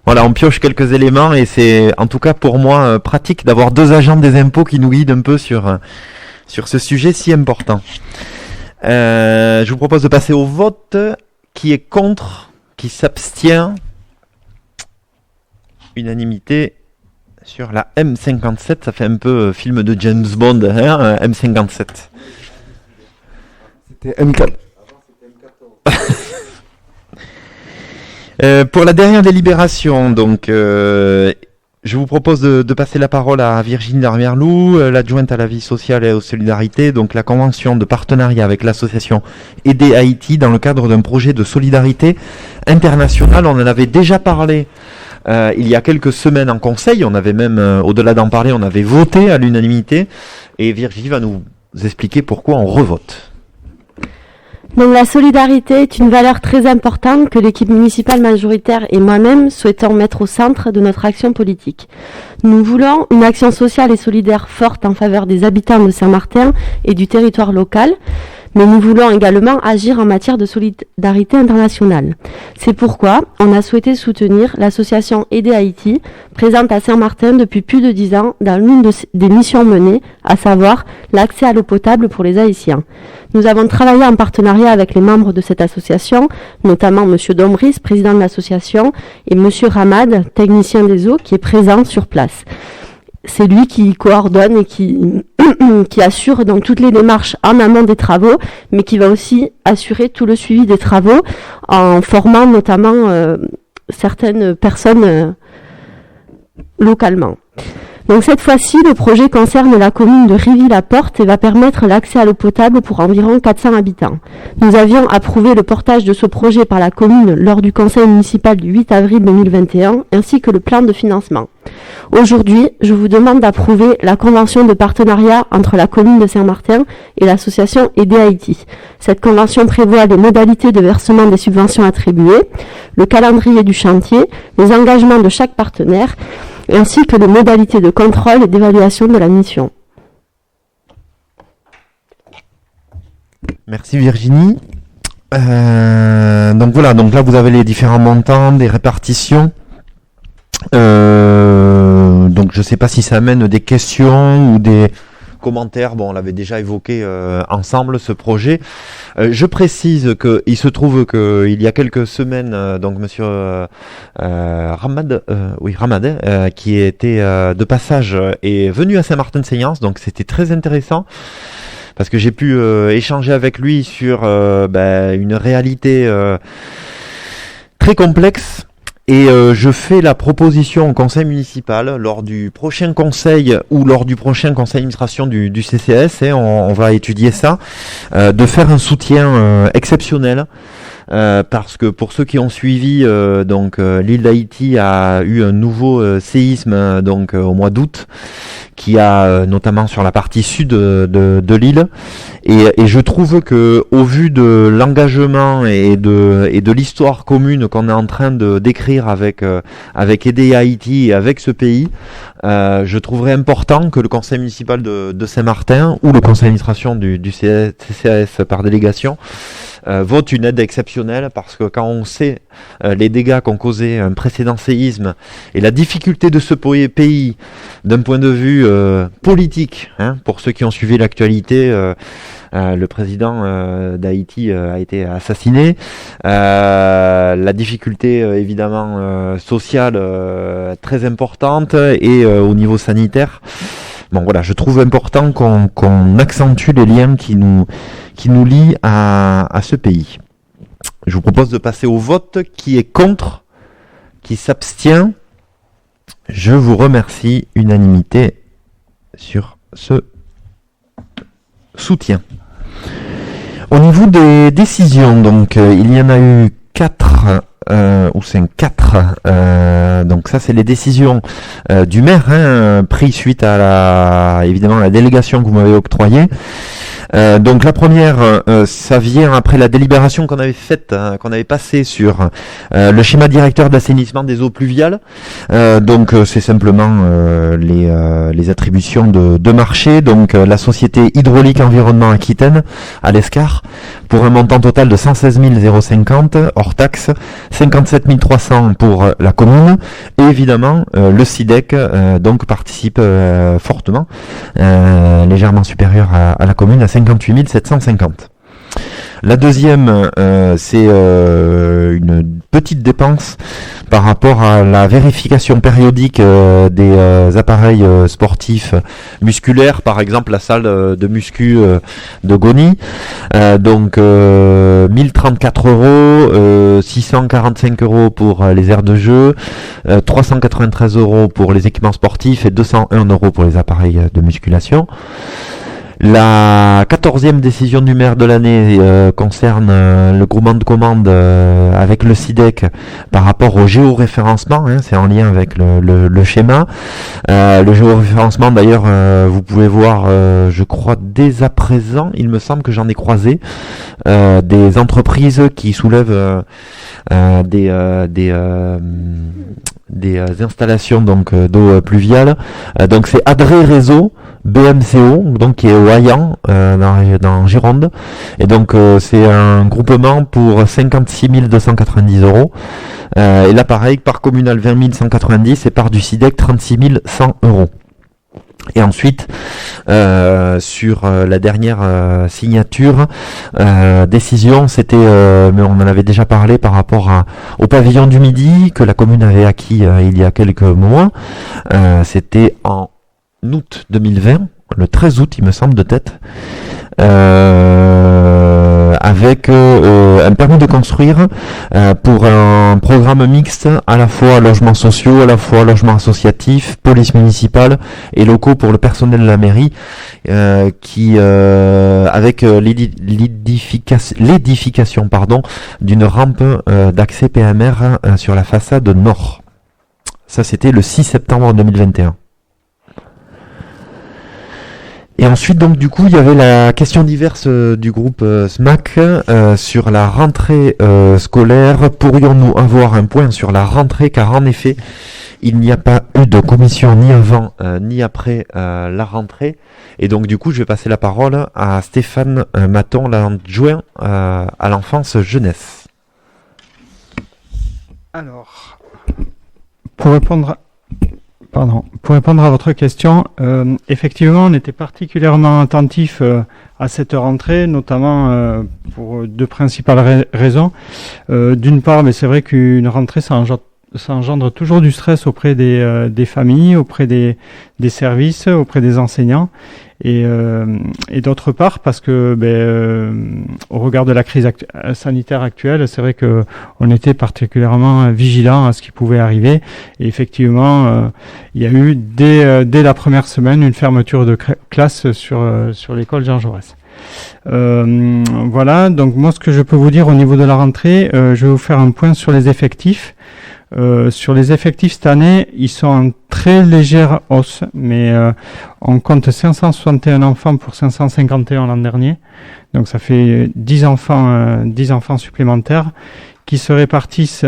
on pioche quelques éléments et c'est en tout cas pour moi pratique d'avoir deux agents des impôts qui nous guident un peu sur ce sujet si important. Je vous propose de passer au vote. Qui est contre, qui s'abstient. Unanimité sur la M57, ça fait un peu film de James Bond, hein, M57. C'était M4. Pour la dernière délibération, donc, je vous propose de passer la parole à Virginie Darmerlou, l'adjointe à la vie sociale et aux solidarités, donc la convention de partenariat avec l'association Aider Haïti dans le cadre d'un projet de solidarité internationale. On en avait déjà parlé il y a quelques semaines en conseil, on avait même, au-delà d'en parler, on avait voté à l'unanimité, et Virginie va nous expliquer pourquoi on revote. Donc la solidarité est une valeur très importante que l'équipe municipale majoritaire et moi-même souhaitons mettre au centre de notre action politique. Nous voulons une action sociale et solidaire forte en faveur des habitants de Saint-Martin et du territoire local, mais nous voulons également agir en matière de solidarité internationale. C'est pourquoi on a souhaité soutenir l'association Aider Haïti, présente à Saint-Martin depuis plus de 10 ans dans l'une des missions menées, à savoir l'accès à l'eau potable pour les Haïtiens. Nous avons travaillé en partenariat avec les membres de cette association, notamment M. Dombris, président de l'association, et M. Ramad, technicien des eaux, qui est présent sur place. C'est lui qui coordonne et qui assure donc toutes les démarches en amont des travaux, mais qui va aussi assurer tout le suivi des travaux en formant notamment certaines personnes localement. Donc cette fois-ci, le projet concerne la commune de Rivy-la-Porte et va permettre l'accès à l'eau potable pour environ 400 habitants. Nous avions approuvé le portage de ce projet par la commune lors du conseil municipal du 8 avril 2021, ainsi que le plan de financement. Aujourd'hui, je vous demande d'approuver la convention de partenariat entre la commune de Saint-Martin et l'association Aider Haïti. Cette convention prévoit les modalités de versement des subventions attribuées, le calendrier du chantier, les engagements de chaque partenaire, ainsi que les modalités de contrôle et d'évaluation de la mission. Merci Virginie. Donc voilà, donc là vous avez les différents montants, des répartitions. Donc je ne sais pas si ça amène des questions ou des commentaires. Bon, on l'avait déjà évoqué ensemble ce projet. Je précise qu'il se trouve qu'il y a quelques semaines, donc Monsieur Ramad, qui était de passage, est venu à Saint-Martin-de-Seignances. Donc c'était très intéressant parce que j'ai pu échanger avec lui sur une réalité très complexe. Et je fais la proposition au conseil municipal lors du prochain conseil ou lors du prochain conseil d'administration du CCS, et on va étudier ça, de faire un soutien exceptionnel. Parce que pour ceux qui ont suivi, l'île d'Haïti a eu un nouveau séisme au mois d'août, qui a notamment sur la partie sud de l'île, et je trouve que au vu de l'engagement et de l'histoire commune qu'on est en train de décrire avec Aider Haïti et avec ce pays, je trouverais important que le conseil municipal de Saint-Martin ou le conseil d'administration du CCAS par délégation vote une aide exceptionnelle, parce que quand on sait les dégâts qu'ont causé un précédent séisme et la difficulté de ce pays d'un point de vue politique, pour ceux qui ont suivi l'actualité, le président d'Haïti a été assassiné, la difficulté évidemment sociale très importante, et au niveau sanitaire. Bon voilà, je trouve important qu'on accentue les liens qui nous lient à ce pays. Je vous propose de passer au vote. Qui est contre, Qui s'abstient? Je vous remercie. Unanimité sur ce soutien. Au niveau des décisions, donc il y en a eu 4 ou 4. Donc ça c'est les décisions du maire, prises suite à évidemment la délégation que vous m'avez octroyée. Donc la première, ça vient après la délibération qu'on avait faite, qu'on avait passée sur le schéma directeur d'assainissement des eaux pluviales. Donc c'est simplement les attributions de marché. Donc la société hydraulique environnement Aquitaine à l'Escar pour un montant total de 116 050 hors taxe, 57 300 pour la commune et évidemment le SIDEC donc participe fortement, légèrement supérieur à la commune à 58 750. La deuxième, c'est une petite dépense par rapport à la vérification périodique des appareils sportifs musculaires, par exemple la salle de muscu de Goni. Donc 1034 €, 645 € pour les aires de jeu, 393 € pour les équipements sportifs et 201 € pour les appareils de musculation. La 14e décision du maire de l'année concerne le groupement de commandes avec le SIDEC par rapport au géoréférencement, c'est en lien avec le schéma. Le géoréférencement d'ailleurs, vous pouvez voir, je crois dès à présent, il me semble que j'en ai croisé des entreprises qui soulèvent des installations donc d'eau pluviale. Donc c'est Adré Réseau BMCO, donc qui est au Hayan, dans Gironde, et donc c'est un groupement pour 56 290 €. Et là pareil, part communale 20 190 et part du SIDEC 36 100 €. Et ensuite, sur la dernière signature, décision, c'était, mais on en avait déjà parlé par rapport au pavillon du Midi que la commune avait acquis il y a quelques mois. C'était en août 2020, le 13 août il me semble de tête, avec un permis de construire pour un programme mixte à la fois logements sociaux, à la fois logements associatifs, police municipale et locaux pour le personnel de la mairie, qui avec l'édification d'une rampe d'accès PMR sur la façade nord. Ça c'était le 6 septembre 2021. Et ensuite, donc, du coup, il y avait la question diverse du groupe SMAC sur la rentrée scolaire. Pourrions-nous avoir un point sur la rentrée, car en effet, il n'y a pas eu de commission ni avant ni après la rentrée. Et donc, du coup, je vais passer la parole à Stéphane Maton, l'adjoint à l'enfance jeunesse. Alors, pour répondre à votre question, effectivement, on était particulièrement attentif à cette rentrée, notamment pour deux principales raisons. D'une part, mais c'est vrai qu'une rentrée, ça engendre toujours du stress auprès des familles, auprès des services, auprès des enseignants. Et d'autre part, parce que au regard de la crise sanitaire actuelle, c'est vrai que on était particulièrement vigilant à ce qui pouvait arriver. Et effectivement, il y a eu dès la première semaine une fermeture de classe sur l'école Jean Jaurès. Voilà. Donc moi, ce que je peux vous dire au niveau de la rentrée, je vais vous faire un point sur les effectifs. Sur les effectifs cette année, ils sont en très légère hausse, mais on compte 561 enfants pour 551 l'an dernier. Donc ça fait 10 enfants supplémentaires qui se répartissent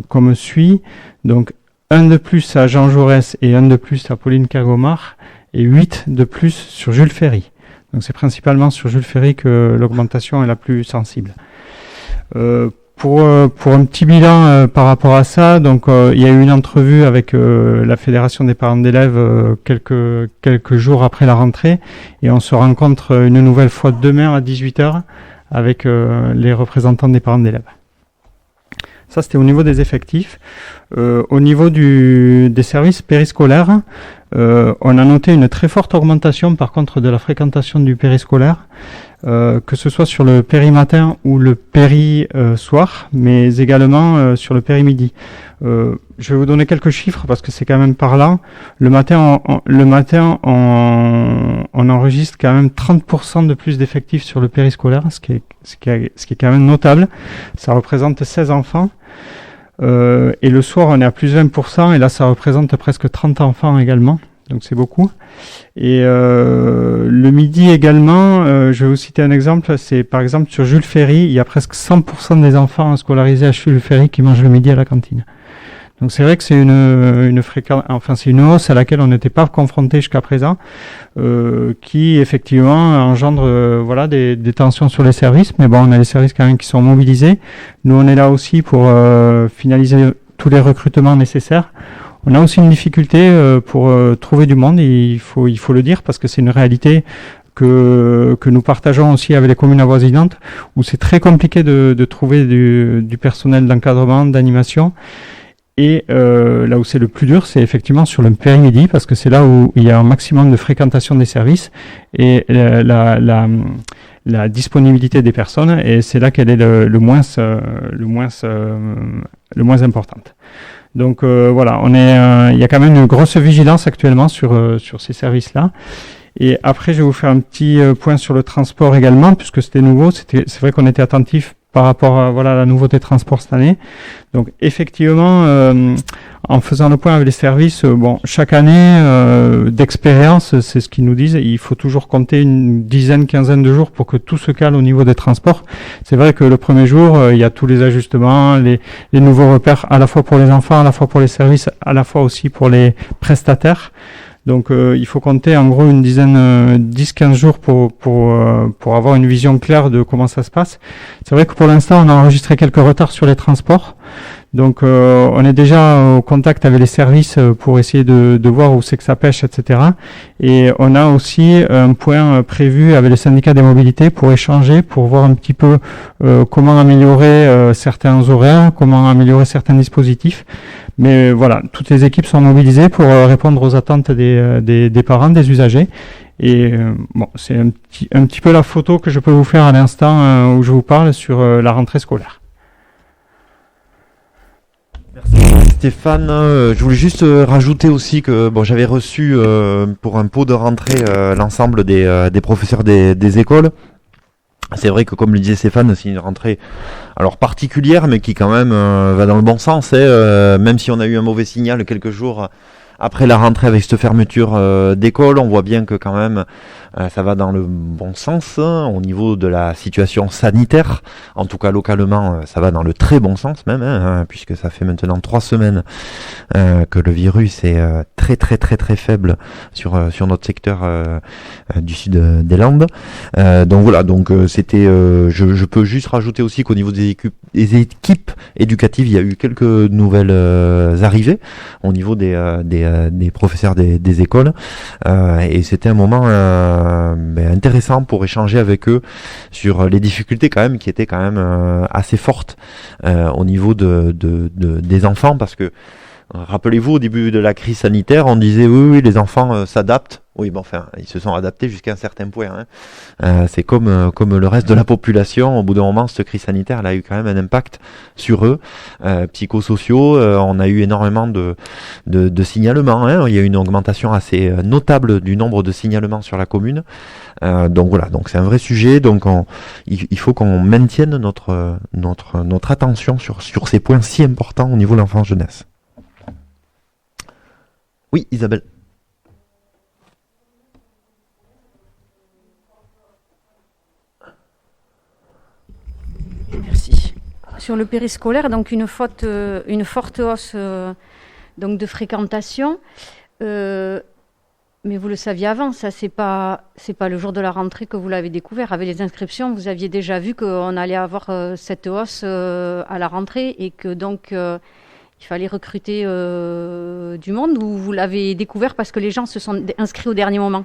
comme suit. Donc un de plus à Jean Jaurès et un de plus à Pauline Cagomar et 8 de plus sur Jules Ferry. Donc c'est principalement sur Jules Ferry que l'augmentation est la plus sensible. Pour un petit bilan par rapport à ça, donc il y a eu une entrevue avec la Fédération des parents d'élèves quelques jours après la rentrée, et on se rencontre une nouvelle fois demain à 18h avec les représentants des parents d'élèves. Ça, c'était au niveau des effectifs. Au niveau des services périscolaires, on a noté une très forte augmentation par contre de la fréquentation du périscolaire. que ce soit sur le péri-matin ou le péri-soir, mais également sur le péri-midi. Je vais vous donner quelques chiffres parce que c'est quand même parlant. Le matin, on enregistre quand même 30% de plus d'effectifs sur le périscolaire, ce qui est quand même notable. Ça représente 16 enfants. Et le soir, on est à plus 20%, et là, ça représente presque 30 enfants également. Donc c'est beaucoup. Et le midi également, je vais vous citer un exemple, c'est par exemple sur Jules Ferry, il y a presque 100% des enfants scolarisés à Jules Ferry qui mangent le midi à la cantine. Donc c'est vrai que c'est c'est une hausse à laquelle on n'était pas confronté jusqu'à présent, qui effectivement engendre des tensions sur les services, mais bon, on a les services quand même qui sont mobilisés. Nous, on est là aussi pour finaliser tous les recrutements nécessaires. On a aussi une difficulté pour trouver du monde, et il faut le dire, parce que c'est une réalité que nous partageons aussi avec les communes avoisinantes, où c'est très compliqué de trouver du personnel d'encadrement, d'animation. Et là où c'est le plus dur, c'est effectivement sur le péri-midi, parce que c'est là où il y a un maximum de fréquentation des services et la disponibilité des personnes, et c'est là qu'elle est le moins importante. Donc voilà, il y a quand même une grosse vigilance actuellement sur ces services-là. Et après, je vais vous faire un petit point sur le transport également, puisque c'était nouveau. C'est vrai qu'on était attentif par rapport à la nouveauté transport cette année. Donc effectivement, en faisant le point avec les services, chaque année d'expérience, c'est ce qu'ils nous disent, il faut toujours compter une quinzaine de jours pour que tout se cale au niveau des transports. C'est vrai que le premier jour, il y a tous les ajustements, les nouveaux repères, à la fois pour les enfants, à la fois pour les services, à la fois aussi pour les prestataires. Donc il faut compter en gros 10-15 jours pour avoir une vision claire de comment ça se passe. C'est vrai que pour l'instant on a enregistré quelques retards sur les transports. Donc on est déjà au contact avec les services pour essayer de voir où c'est que ça pêche, etc. Et on a aussi un point prévu avec les syndicats des mobilités pour échanger, pour voir un petit peu comment améliorer certains horaires, comment améliorer certains dispositifs. Mais voilà, toutes les équipes sont mobilisées pour répondre aux attentes des parents, des usagers. Et c'est un petit peu la photo que je peux vous faire à l'instant où je vous parle sur la rentrée scolaire. Merci Stéphane. Je voulais juste rajouter aussi que j'avais reçu pour un pot de rentrée l'ensemble des professeurs des écoles. C'est vrai que, comme le disait Stéphane, c'est une rentrée alors particulière, mais qui quand même va dans le bon sens. Même si on a eu un mauvais signal quelques jours après la rentrée avec cette fermeture d'école, on voit bien que quand même ça va dans le bon sens au niveau de la situation sanitaire. En tout cas, localement, ça va dans le très bon sens même, puisque ça fait maintenant 3 semaines que le virus est très très très très faible sur notre secteur du sud des Landes. Donc voilà, c'était. Je peux juste rajouter aussi qu'au niveau des équipes éducatives, il y a eu quelques nouvelles arrivées au niveau des professeurs des écoles, et c'était un moment intéressant pour échanger avec eux sur les difficultés quand même qui étaient quand même assez fortes au niveau des enfants, parce que rappelez-vous, au début de la crise sanitaire, on disait oui les enfants s'adaptent. Oui, ils se sont adaptés jusqu'à un certain point. C'est comme le reste de la population. Au bout d'un moment, cette crise sanitaire, elle a eu quand même un impact sur eux, psychosociaux. On a eu énormément de signalements. Il y a eu une augmentation assez notable du nombre de signalements sur la commune. Donc voilà, donc c'est un vrai sujet. Donc il faut qu'on maintienne notre attention sur ces points si importants au niveau de l'enfance-jeunesse. Oui, Isabelle. Merci. Sur le périscolaire, donc une forte hausse donc de fréquentation. Mais vous le saviez avant, ça c'est pas le jour de la rentrée que vous l'avez découvert. Avec les inscriptions, vous aviez déjà vu qu'on allait avoir cette hausse à la rentrée, et que donc il fallait recruter du monde, ou vous l'avez découvert parce que les gens se sont inscrits au dernier moment?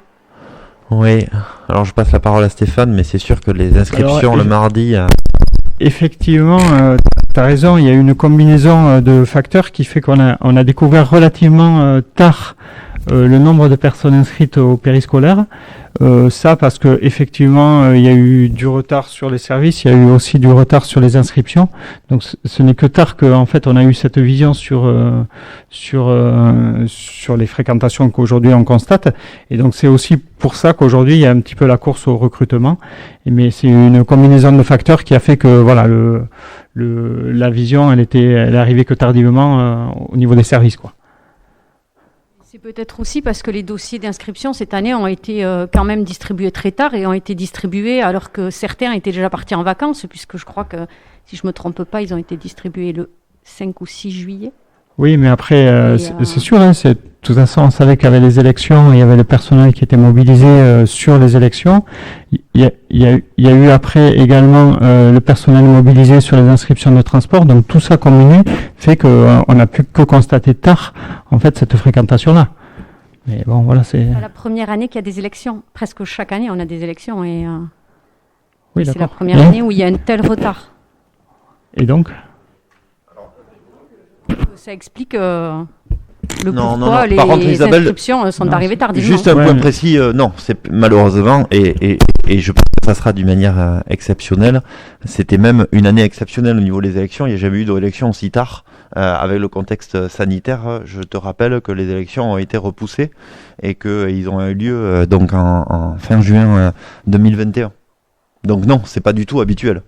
Oui, alors je passe la parole à Stéphane, mais c'est sûr que les inscriptions le mardi... Effectivement, tu as raison, il y a une combinaison de facteurs qui fait qu'on a découvert relativement tard le nombre de personnes inscrites au périscolaire. Ça parce que effectivement il y a eu du retard sur les services, il y a eu aussi du retard sur les inscriptions. Donc ce n'est que tard qu'en fait on a eu cette vision sur les fréquentations qu'aujourd'hui on constate. Et donc c'est aussi pour ça qu'aujourd'hui il y a un petit peu la course au recrutement. Mais c'est une combinaison de facteurs qui a fait que voilà la vision elle est arrivée que tardivement au niveau des services, quoi. C'est peut-être aussi parce que les dossiers d'inscription cette année ont été quand même distribués très tard et ont été distribués alors que certains étaient déjà partis en vacances, puisque je crois que, si je ne me trompe pas, ils ont été distribués le 5 ou 6 juillet. Oui, mais après, c'est sûr, hein, de toute façon, on savait qu'il y avait les élections, il y avait le personnel qui était mobilisé sur les élections. Il y a eu après également le personnel mobilisé sur les inscriptions de transport. Donc tout ça combiné fait qu'on n'a pu que constater tard, en fait, cette fréquentation-là. Mais bon, voilà, c'est... C'est la première année qu'il y a des élections. Presque chaque année, on a des élections et oui, c'est d'accord. la première année où il y a un tel retard. Et donc ça explique pourquoi Par les contre, Isabelle, inscriptions sont arrivées tardivement. Juste un point précis, non, c'est malheureusement, et je pense que ça sera d'une manière exceptionnelle. C'était même une année exceptionnelle au niveau des élections. Il n'y a jamais eu d'élections aussi tard. Avec le contexte sanitaire, je te rappelle que les élections ont été repoussées et qu'ils ont eu lieu donc en fin juin 2021. Donc non, c'est pas du tout habituel.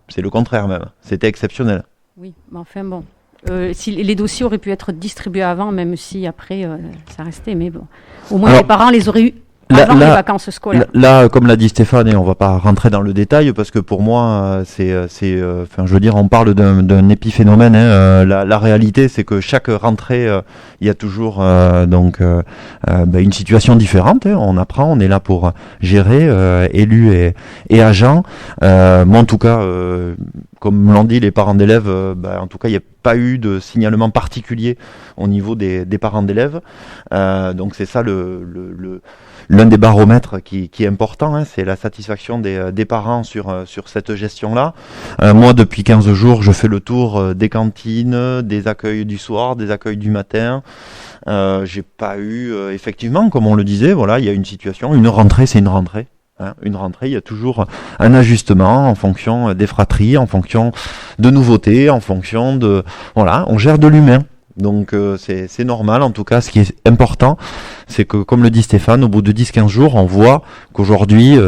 C'est le contraire même. C'était exceptionnel. Oui, mais enfin bon. Si les dossiers auraient pu être distribués avant, même si après ça restait, mais bon. Au moins les parents les auraient eu avant les vacances scolaires. Là, comme l'a dit Stéphane, et on va pas rentrer dans le détail parce que pour moi, je veux dire, on parle d'un épiphénomène. Hein, la réalité, c'est que chaque rentrée, il y a toujours une situation différente. Hein, on apprend, on est là pour gérer, élus et agents. Moi, en tout cas, comme l'ont dit les parents d'élèves, en tout cas, il n'y a pas eu de signalement particulier au niveau des parents d'élèves. Donc c'est ça l'un des baromètres qui est important, hein, c'est la satisfaction des parents sur cette gestion-là. Moi, depuis 15 jours, je fais le tour des cantines, des accueils du soir, des accueils du matin. J'ai pas eu, effectivement, comme on le disait, voilà, il y a une situation, une rentrée, c'est une rentrée. Hein, une rentrée, il y a toujours un ajustement en fonction des fratries, en fonction de nouveautés, en fonction de... Voilà, on gère de l'humain. Donc c'est normal. En tout cas, ce qui est important, c'est que, comme le dit Stéphane, au bout de 10-15 jours, on voit qu'aujourd'hui,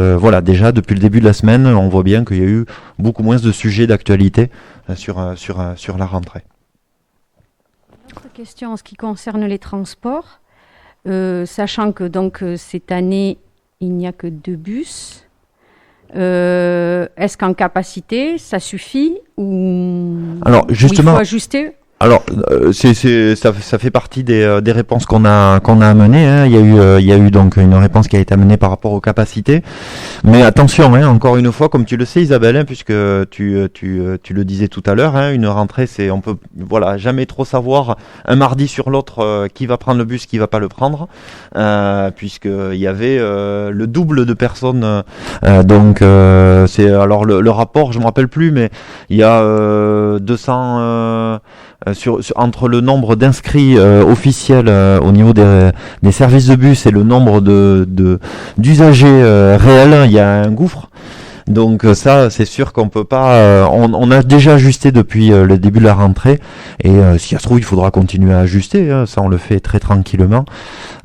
déjà depuis le début de la semaine, on voit bien qu'il y a eu beaucoup moins de sujets d'actualité sur la rentrée. Une autre question en ce qui concerne les transports, sachant que donc cette année, il n'y a que 2 bus. Est-ce qu'en capacité, ça suffit ou il faut ajuster ? Alors, ça fait partie des réponses qu'on a amenées. Hein. Il y a eu donc une réponse qui a été amenée par rapport aux capacités. Mais attention, hein, encore une fois, comme tu le sais, Isabelle, hein, puisque tu le disais tout à l'heure, hein, une rentrée, on peut jamais trop savoir un mardi sur l'autre qui va prendre le bus, qui va pas le prendre, puisque il y avait le double de personnes. C'est alors le rapport, je me rappelle plus, mais il y a 200. Entre le nombre d'inscrits officiels au niveau des services de bus et le nombre d'usagers réels, il y a un gouffre. Donc ça, c'est sûr qu'on peut pas... on a déjà ajusté depuis le début de la rentrée, et si ça se trouve, il faudra continuer à ajuster. Hein, ça, on le fait très tranquillement.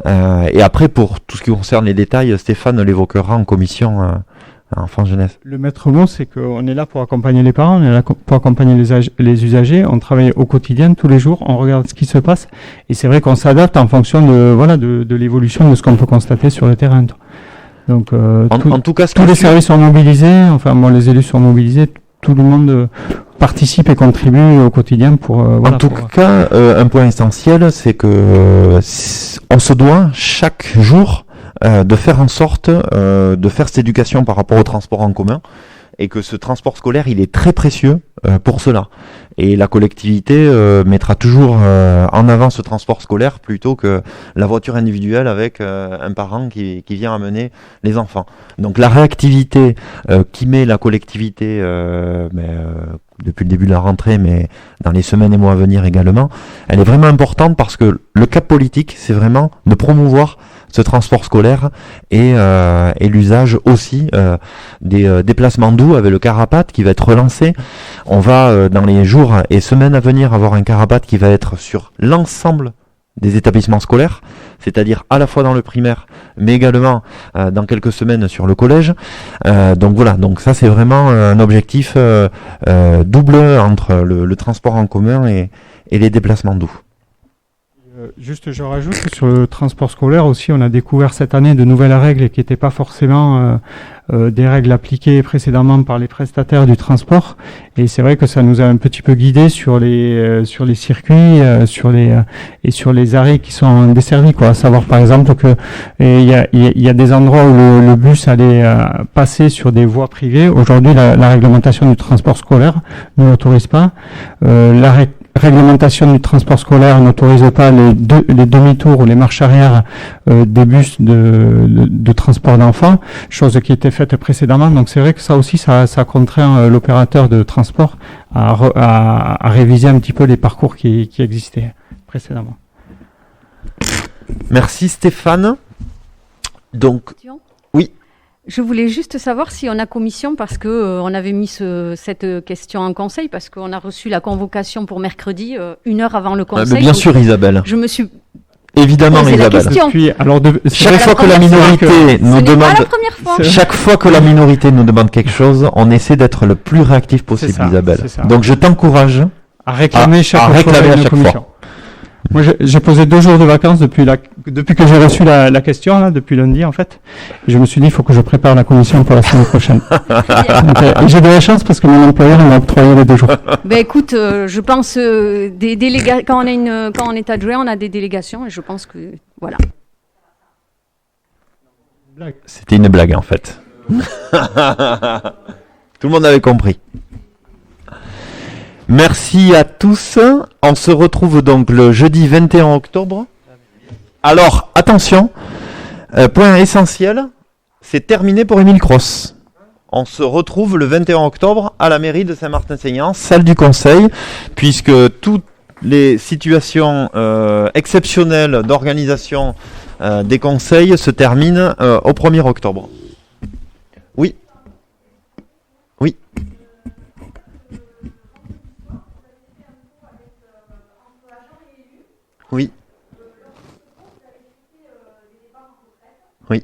Et après, pour tout ce qui concerne les détails, Stéphane l'évoquera en commission... enfant jeunesse. Le maître mot, c'est qu'on est là pour accompagner les parents, on est là pour accompagner les usagers, on travaille au quotidien, tous les jours, on regarde ce qui se passe, et c'est vrai qu'on s'adapte en fonction de l'évolution de ce qu'on peut constater sur le terrain. Donc, en tout cas, tous les services sont mobilisés, les élus sont mobilisés, tout le monde participe et contribue au quotidien pour... en tout cas, un point essentiel, c'est que on se doit chaque jour de faire en sorte de faire cette éducation par rapport au transport en commun, et que ce transport scolaire, il est très précieux pour cela. Et la collectivité mettra toujours en avant ce transport scolaire plutôt que la voiture individuelle avec un parent qui vient amener les enfants. Donc la réactivité qui met la collectivité depuis le début de la rentrée, mais dans les semaines et mois à venir également, elle est vraiment importante parce que le cap politique, c'est vraiment de promouvoir ce transport scolaire et l'usage aussi des déplacements doux avec le Carapate qui va être relancé. On va, dans les jours et semaines à venir, avoir un Carapate qui va être sur l'ensemble des établissements scolaires, c'est-à-dire à la fois dans le primaire, mais également dans quelques semaines sur le collège. Donc voilà, donc ça c'est vraiment un objectif double entre le transport en commun et les déplacements doux. Juste, je rajoute que sur le transport scolaire aussi, on a découvert cette année de nouvelles règles qui n'étaient pas forcément des règles appliquées précédemment par les prestataires du transport. Et c'est vrai que ça nous a un petit peu guidés sur les circuits, sur les arrêts qui sont desservis, quoi. À savoir par exemple que il y a des endroits où le bus allait passer sur des voies privées. Aujourd'hui, la réglementation du transport scolaire ne l'autorise pas. La réglementation du transport scolaire n'autorise pas les demi-tours ou les marches arrière des bus de transport d'enfants, chose qui était faite précédemment. Donc c'est vrai que ça aussi, ça contraint l'opérateur de transport à réviser un petit peu les parcours qui existaient précédemment. Merci Stéphane. Donc, oui. Je voulais juste savoir si on a commission, parce que on avait mis cette question en conseil, parce qu'on a reçu la convocation pour mercredi, 1 heure avant le conseil. Bien sûr, Isabelle. Je me suis évidemment, posé la Isabelle. question. Puis, alors chaque fois que la minorité nous demande, chaque fois que la minorité nous demande quelque chose, on essaie d'être le plus réactif possible, ça, Isabelle. c'est ça. Donc je t'encourage à réclamer chaque à chaque commission. fois. Moi, j'ai posé 2 jours de vacances depuis que j'ai reçu la question, là, depuis lundi, en fait. Et je me suis dit, il faut que je prépare la commission pour la semaine prochaine. Donc, j'ai de la chance parce que mon employeur m'a octroyé les 2 jours. Ben écoute, je pense quand on est adjoint, on a des délégations, et je pense que voilà. C'était une blague en fait. Tout le monde avait compris. Merci à tous. On se retrouve donc le jeudi 21 octobre. Alors, attention, point essentiel, c'est terminé pour Émile Cross. On se retrouve le 21 octobre à la mairie de Saint-Martin-Seignanx, salle du Conseil, puisque toutes les situations exceptionnelles d'organisation des conseils se terminent au 1er octobre. Oui. Oui. Oui. Oui.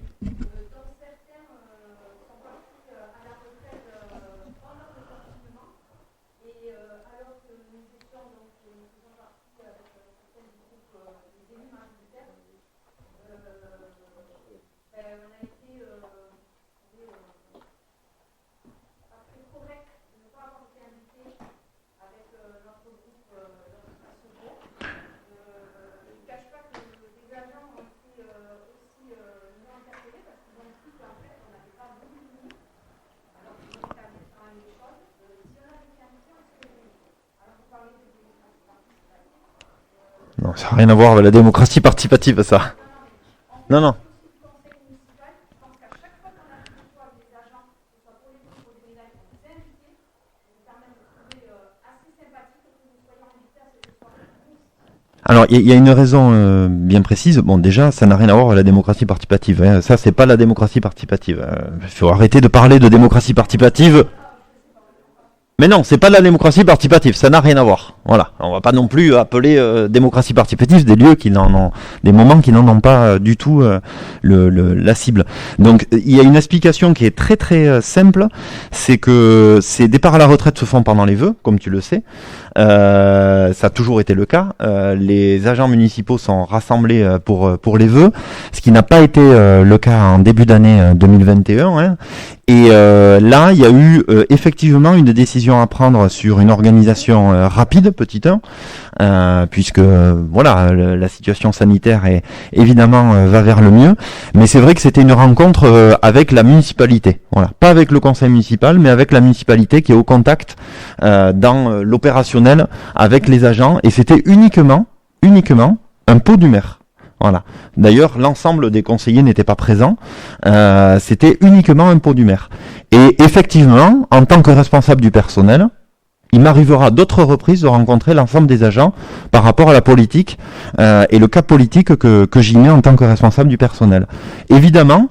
Non, ça n'a rien à voir avec la démocratie participative, ça. Non, non. Alors, il y a une raison bien précise. Bon, déjà, ça n'a rien à voir avec la démocratie participative. Hein. Ça, c'est pas la démocratie participative. Il faut arrêter de parler de démocratie participative. Mais non, c'est pas de la démocratie participative, ça n'a rien à voir. Voilà, on va pas non plus appeler démocratie participative des lieux qui n'en ont, des moments qui n'en ont pas du tout la cible. Donc il y a une explication qui est très très simple, c'est que ces départs à la retraite se font pendant les vœux, comme tu le sais. Ça a toujours été le cas. Les agents municipaux sont rassemblés pour les vœux, ce qui n'a pas été le cas en début d'année 2021. Hein. Et là, il y a eu effectivement une décision à prendre sur une organisation rapide, petit 1, puisque voilà, la situation sanitaire est évidemment va vers le mieux. Mais c'est vrai que c'était une rencontre avec la municipalité. Voilà, pas avec le conseil municipal, mais avec la municipalité qui est au contact dans l'opérationnel avec les agents. Et c'était uniquement un pot du maire. Voilà. D'ailleurs, l'ensemble des conseillers n'étaient pas présents. C'était uniquement un pot du maire. Et effectivement, en tant que responsable du personnel, il m'arrivera d'autres reprises de rencontrer l'ensemble des agents par rapport à la politique et le cap politique que j'y mets en tant que responsable du personnel. Évidemment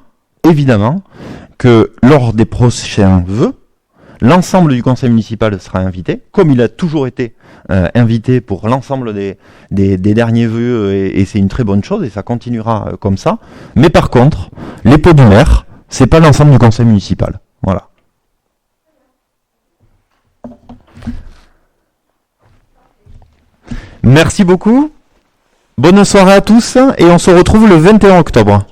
que lors des prochains vœux, l'ensemble du conseil municipal sera invité, comme il a toujours été invité pour l'ensemble des derniers vœux, et c'est une très bonne chose, et ça continuera comme ça. Mais par contre, les pots du maire, c'est pas l'ensemble du conseil municipal. Voilà. Merci beaucoup. Bonne soirée à tous, et on se retrouve le 21 octobre.